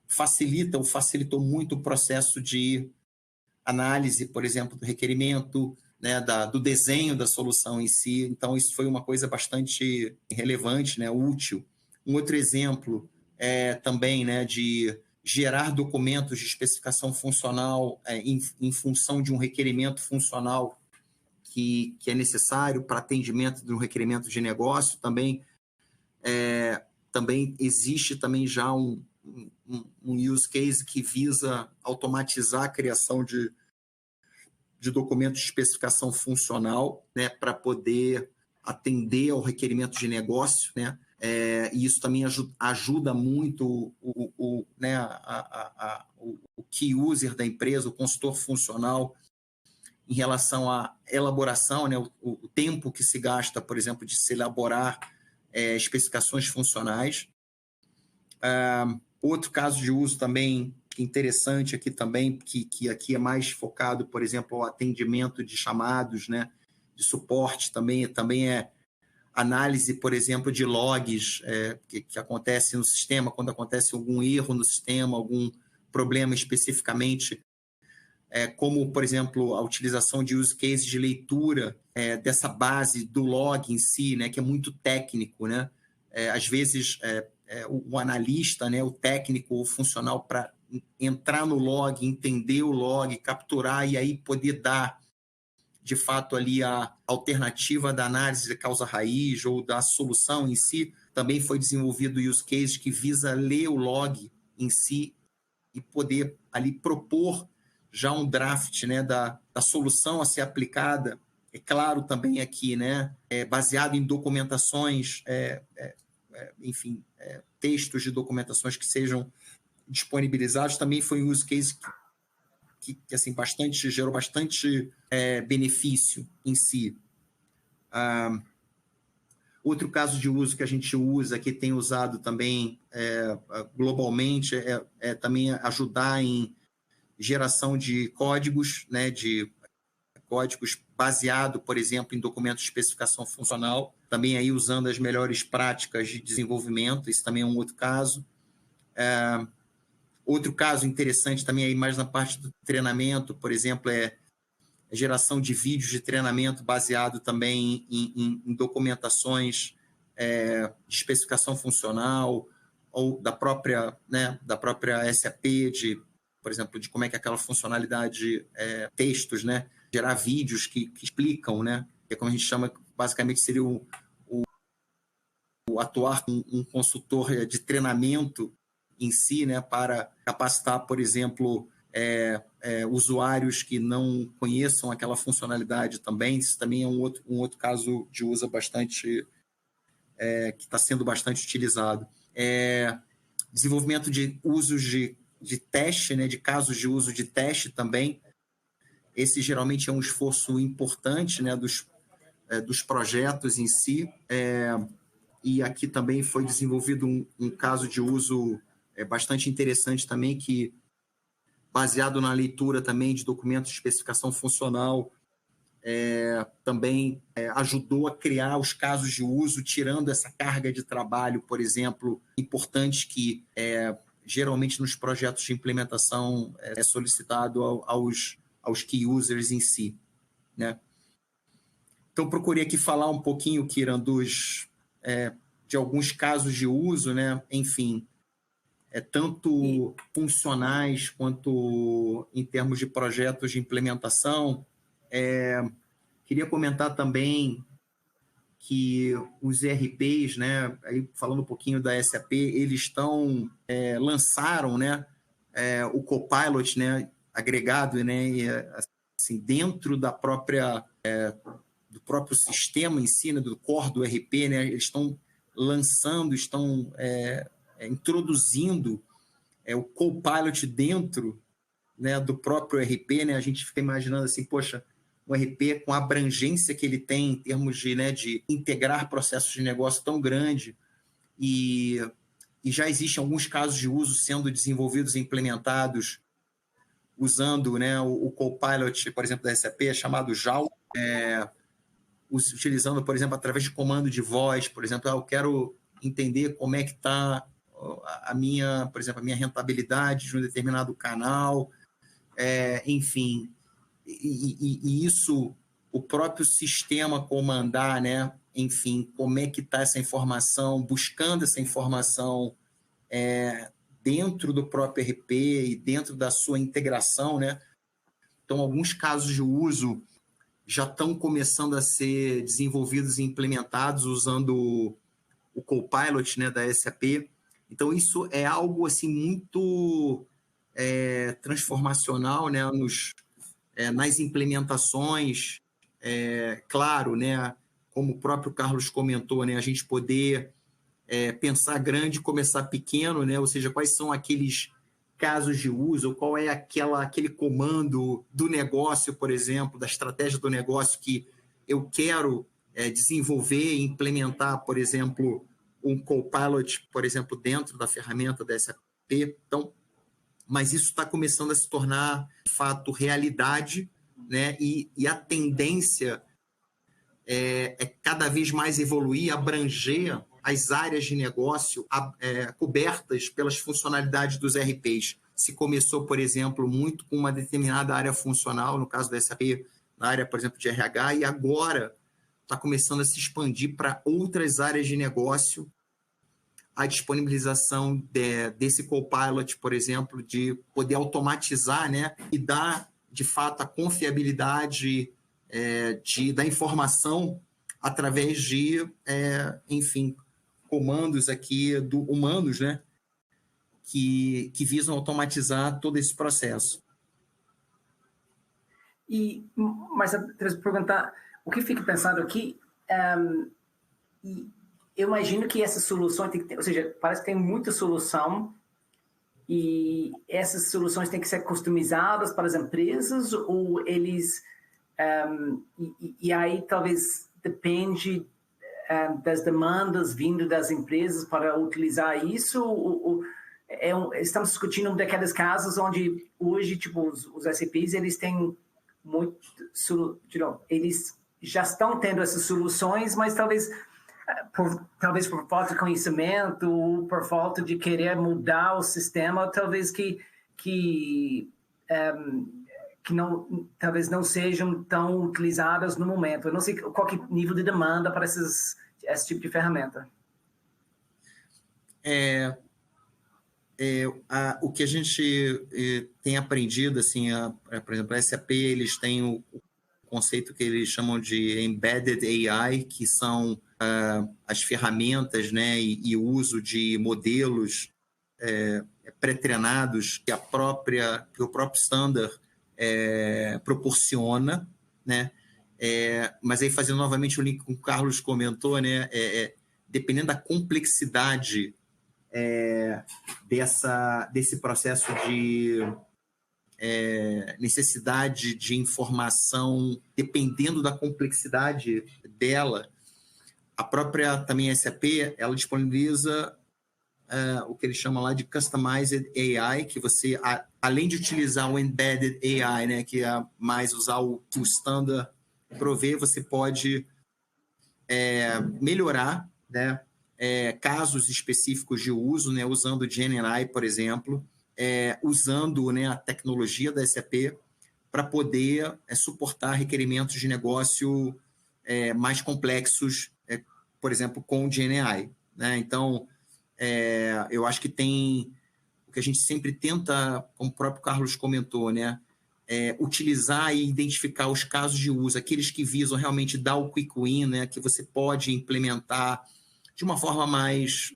Speaker 2: facilitou muito o processo de análise, por exemplo, do requerimento, né, do desenho da solução em si. Então, isso foi uma coisa bastante relevante, né, útil. Um outro exemplo também, né, de gerar documentos de especificação funcional em função de um requerimento funcional que é necessário para atendimento de um requerimento de negócio. Também existe também já um use case que visa automatizar a criação de documentos de especificação funcional, né, para poder atender ao requerimento de negócio, né? E isso também ajuda muito o key user da empresa, o consultor funcional, em relação à elaboração, né? O tempo que se gasta, por exemplo, de se elaborar especificações funcionais. Outro caso de uso também interessante aqui também, que aqui é mais focado, por exemplo, ao atendimento de chamados, né, de suporte, também é análise, por exemplo, de logs que acontece no sistema, quando acontece algum erro no sistema, algum problema especificamente, como, por exemplo, a utilização de use cases de leitura dessa base do log em si, né, que é muito técnico, né? Às vezes, o analista, né, o técnico, o funcional, para entrar no log, entender o log, capturar e aí poder dar, de fato, ali a alternativa da análise da causa raiz ou da solução em si. Também foi desenvolvido o use case que visa ler o log em si e poder ali propor já um draft, né, da solução a ser aplicada. É claro também aqui, né, baseado em documentações, enfim, textos de documentações que sejam disponibilizados. Também foi um use case que assim, gerou bastante benefício em si. Outro caso de uso que a gente usa, que tem usado também globalmente, também ajudar em geração de códigos, né, de códigos baseado, por exemplo, em documentos de especificação funcional, também aí usando as melhores práticas de desenvolvimento. Isso também é um outro caso. Outro caso interessante também aí mais na parte do treinamento, por exemplo, é a geração de vídeos de treinamento baseado também em documentações de especificação funcional ou da própria SAP, por exemplo, de como é que aquela funcionalidade, textos, né, gerar vídeos que explicam, né, que é como a gente chama, basicamente seria o atuar com um consultor de treinamento em si, né, para capacitar, por exemplo, usuários que não conheçam aquela funcionalidade também. Isso também é um outro caso de uso bastante, que está sendo bastante utilizado. Desenvolvimento de usos de teste, né, de casos de uso de teste também. Esse geralmente é um esforço importante, né, dos projetos em si. E aqui também foi desenvolvido um caso de uso bastante interessante também, que, baseado na leitura também de documentos de especificação funcional, também ajudou a criar os casos de uso, tirando essa carga de trabalho, por exemplo, importante que geralmente nos projetos de implementação é solicitado aos key users em si, né? Então, procurei aqui falar um pouquinho, Kiran, de alguns casos de uso, né? Enfim, tanto funcionais quanto em termos de projetos de implementação. Queria comentar também que os ERPs, né, aí falando um pouquinho da SAP, eles lançaram, né, o Copilot, né, agregado, né, assim, dentro da do próprio sistema em si, né, do core do ERP, né, eles estão lançando, introduzindo o Copilot dentro, né, do próprio ERP, né? A gente fica imaginando assim, poxa, o ERP com a abrangência que ele tem em termos de integrar processos de negócio tão grande, e já existem alguns casos de uso sendo desenvolvidos e implementados usando, né, o Copilot, por exemplo, da SAP, chamado JAL, utilizando, por exemplo, através de comando de voz, por exemplo, eu quero entender como é que está por exemplo, a minha rentabilidade de um determinado canal, enfim, e isso, o próprio sistema comandar, né, enfim, como é que está essa informação, buscando essa informação dentro do próprio RP e dentro da sua integração, né? Então, alguns casos de uso já estão começando a ser desenvolvidos e implementados usando o Copilot, né, da SAP. Então, isso é algo assim, muito transformacional, né, nas implementações, claro, né, como o próprio Carlos comentou, né, a gente poder pensar grande e começar pequeno, né, ou seja, quais são aqueles casos de uso, ou qual é aquele comando do negócio, por exemplo, da estratégia do negócio que eu quero desenvolver e implementar, por exemplo, um Copilot, por exemplo, dentro da ferramenta da SAP. Então, mas isso está começando a se tornar, de fato, realidade, né? E a tendência é cada vez mais evoluir, abranger as áreas de negócio cobertas pelas funcionalidades dos RPs. Se começou, por exemplo, muito com uma determinada área funcional, no caso da SAP, na área, por exemplo, de RH, e agora está começando a se expandir para outras áreas de negócio, a disponibilização desse Copilot, por exemplo, de poder automatizar, né, e dar, de fato, a confiabilidade da informação através de, enfim, comandos aqui humanos, né, que visam automatizar todo esse processo.
Speaker 1: Mas eu perguntar, o que fico pensando aqui, eu imagino que essas soluções tem que ter, ou seja, parece que tem muita solução e essas soluções têm que ser customizadas para as empresas ou eles e aí talvez depende das demandas vindo das empresas para utilizar isso estamos discutindo um daqueles casos onde hoje tipo os SAPs eles têm muito eles já estão tendo essas soluções, mas talvez por falta de conhecimento ou por falta de querer mudar o sistema, talvez que não, talvez não sejam tão utilizadas no momento. Eu não sei qual que é o nível de demanda para esse tipo de ferramenta.
Speaker 2: O que a gente tem aprendido, assim, por exemplo, a SAP, eles têm o conceito que eles chamam de Embedded AI, que são as ferramentas, né, e o uso de modelos pré-treinados que o próprio standard proporciona, né? Mas aí fazendo novamente o link com o Carlos comentou, né, dependendo da complexidade desse processo de necessidade de informação, dependendo da complexidade dela, a própria também SAP, ela disponibiliza o que eles chamam lá de Customized AI, que você, além de utilizar o Embedded AI, né, que é mais usar o que o standard provê, você pode melhorar, né, casos específicos de uso, né, usando o GenAI, por exemplo, usando, né, a tecnologia da SAP para poder suportar requerimentos de negócio mais complexos, por exemplo, com o GenAI, né? Então, eu acho que tem o que a gente sempre tenta, como o próprio Carlos comentou, né, utilizar e identificar os casos de uso, aqueles que visam realmente dar o quick win, né, que você pode implementar de uma forma mais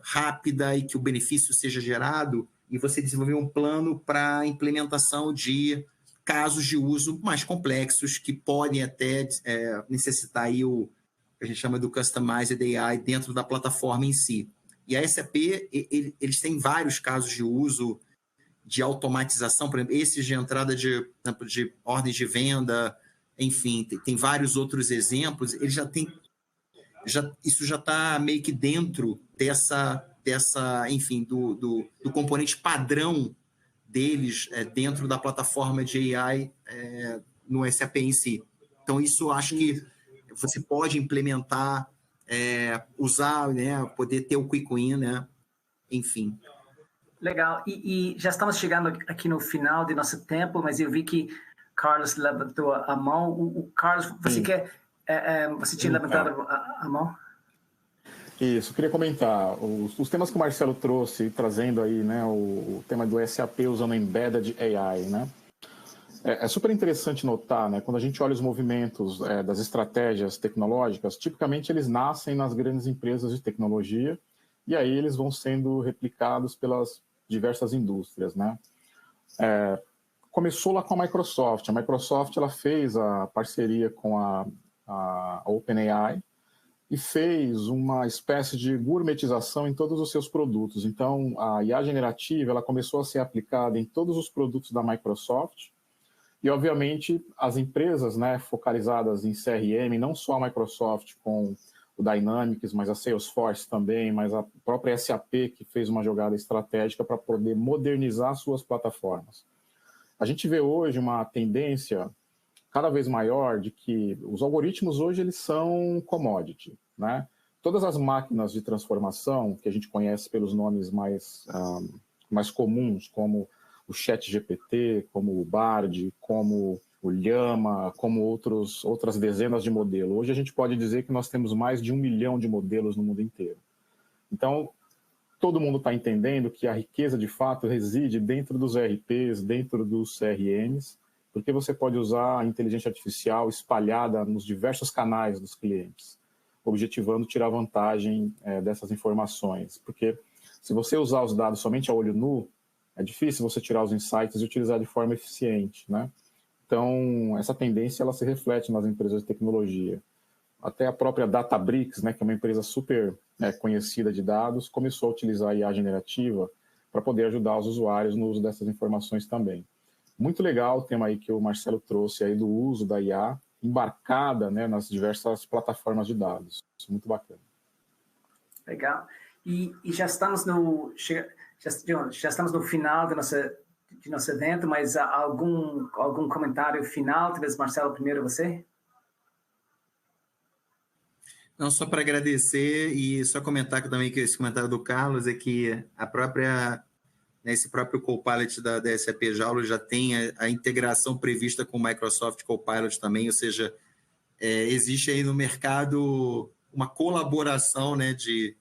Speaker 2: rápida e que o benefício seja gerado, e você desenvolver um plano para a implementação de casos de uso mais complexos que podem até necessitar aí o que a gente chama do Customized AI dentro da plataforma em si. E a SAP, eles têm vários casos de uso de automatização, por exemplo, esses de entrada de ordens de venda, enfim, tem vários outros exemplos, eles isso já está meio que dentro dessa enfim, do componente padrão deles dentro da plataforma de AI no SAP em si. Então, isso eu acho que você pode implementar, usar, né, poder ter o quick win, né? Enfim.
Speaker 1: Legal. E já estamos chegando aqui no final de nosso tempo, mas eu vi que Carlos levantou a mão. O Carlos, você quer... você tinha levantado a mão?
Speaker 3: Isso, eu queria comentar os temas que o Marcelo trouxe, trazendo aí, né, o tema do SAP usando Embedded AI, né? É super interessante notar, né, quando a gente olha os movimentos das estratégias tecnológicas, tipicamente eles nascem nas grandes empresas de tecnologia e aí eles vão sendo replicados pelas diversas indústrias, né? Começou lá com a Microsoft. A Microsoft ela fez a parceria com a a OpenAI, e fez uma espécie de gourmetização em todos os seus produtos. Então, a IA generativa ela começou a ser aplicada em todos os produtos da Microsoft, e, obviamente, as empresas, né, focalizadas em CRM, não só a Microsoft com o Dynamics, mas a Salesforce também, mas a própria SAP, que fez uma jogada estratégica para poder modernizar suas plataformas. A gente vê hoje uma tendência cada vez maior de que os algoritmos hoje eles são commodity, né? Todas as máquinas de transformação que a gente conhece pelos nomes mais comuns, como o ChatGPT, como o Bard, como o Llama, como outras dezenas de modelos. Hoje a gente pode dizer que nós temos mais de 1 milhão de modelos no mundo inteiro. Então, todo mundo está entendendo que a riqueza, de fato, reside dentro dos ERPs, dentro dos CRMs, porque você pode usar a inteligência artificial espalhada nos diversos canais dos clientes, objetivando tirar vantagem dessas informações. Porque se você usar os dados somente a olho nu, é difícil você tirar os insights e utilizar de forma eficiente, né? Então, essa tendência ela se reflete nas empresas de tecnologia. Até a própria Databricks, né, que é uma empresa super conhecida de dados, começou a utilizar a IA generativa para poder ajudar os usuários no uso dessas informações também. Muito legal o tema aí que o Marcelo trouxe aí do uso da IA embarcada, né, nas diversas plataformas de dados. Isso é muito bacana.
Speaker 1: Legal. E já estamos já estamos no final do nosso evento, mas algum comentário final? Talvez, Marcelo, primeiro você?
Speaker 2: Não, só para agradecer e só comentar também que esse comentário do Carlos é que esse próprio Copilot da SAP Joule já tem a integração prevista com o Microsoft Copilot também, ou seja, existe aí no mercado uma colaboração, né, de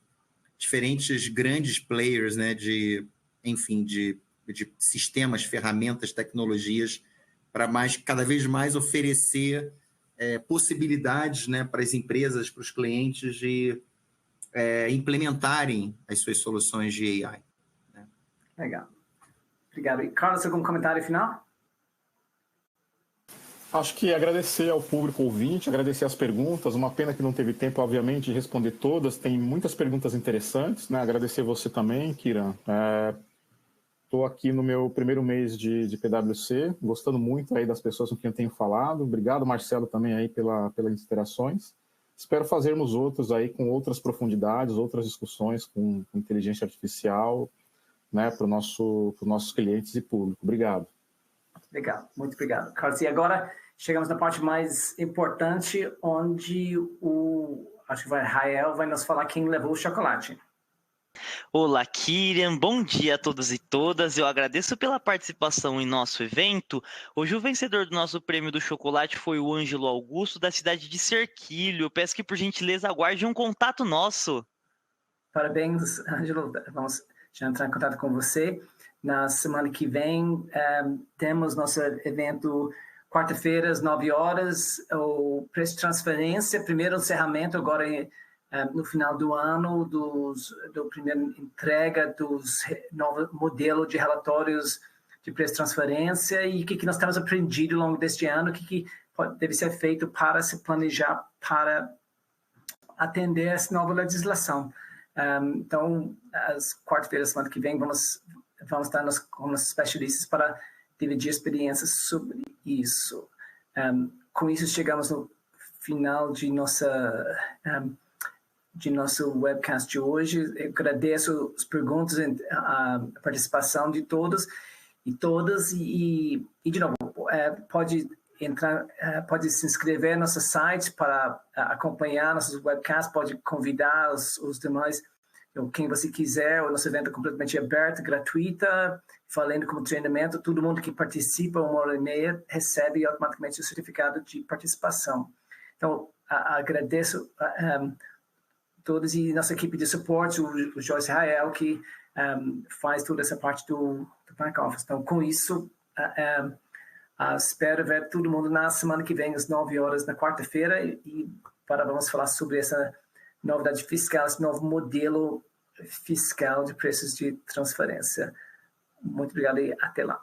Speaker 2: diferentes grandes players, né, de sistemas, ferramentas, tecnologias, para cada vez mais oferecer possibilidades, né, para as empresas, para os clientes de implementarem as suas soluções de AI. Né?
Speaker 1: Legal. Obrigado. E, Carlos, algum comentário final?
Speaker 3: Acho que agradecer ao público ouvinte, agradecer as perguntas. Uma pena que não teve tempo, obviamente, de responder todas. Tem muitas perguntas interessantes, né? Agradecer você também, Kiran. Estou aqui no meu primeiro mês de PwC, gostando muito aí das pessoas com quem eu tenho falado. Obrigado, Marcelo, também aí pelas interações. Espero fazermos outros aí com outras profundidades, outras discussões com inteligência artificial, né, para os nossos clientes e público. Obrigado.
Speaker 1: Legal, muito obrigado, Carlos. E agora chegamos na parte mais importante, onde acho que Rael vai nos falar quem levou o chocolate.
Speaker 5: Olá, Kiran, bom dia a todos e todas. Eu agradeço pela participação em nosso evento. Hoje o vencedor do nosso prêmio do chocolate foi o Ângelo Augusto, da cidade de Serquilho. Eu peço que, por gentileza, aguarde um contato nosso.
Speaker 1: Parabéns, Ângelo. Vamos já entrar em contato com você. Na semana que vem, temos nosso evento quarta-feira, às 9 horas, o preço de transferência, primeiro encerramento, agora no final do ano, do primeira entrega dos novos modelos de relatórios de preço de transferência e o que nós temos aprendido ao longo deste ano, o que deve ser feito para se planejar, para atender essa nova legislação. Então, às quarta-feiras, semana que vem, vamos estar com nossos especialistas para dividir experiências sobre isso. Com isso, chegamos no final de nosso webcast de hoje. Eu agradeço as perguntas, a participação de todos e todas. E de novo, pode se inscrever no nosso site para acompanhar nossos webcasts, pode convidar os demais, quem você quiser. O nosso evento é completamente aberto, gratuita, falando como treinamento. Todo mundo que participa 1h30 recebe automaticamente o certificado de participação. Então, agradeço todos e nossa equipe de suporte, o Joyce Rael, que faz toda essa parte do back office. Então, com isso, espero ver todo mundo na semana que vem, às 9 horas, na quarta-feira, e vamos falar sobre essa novidade fiscal, esse novo modelo fiscal de preços de transferência. Muito obrigado e até lá.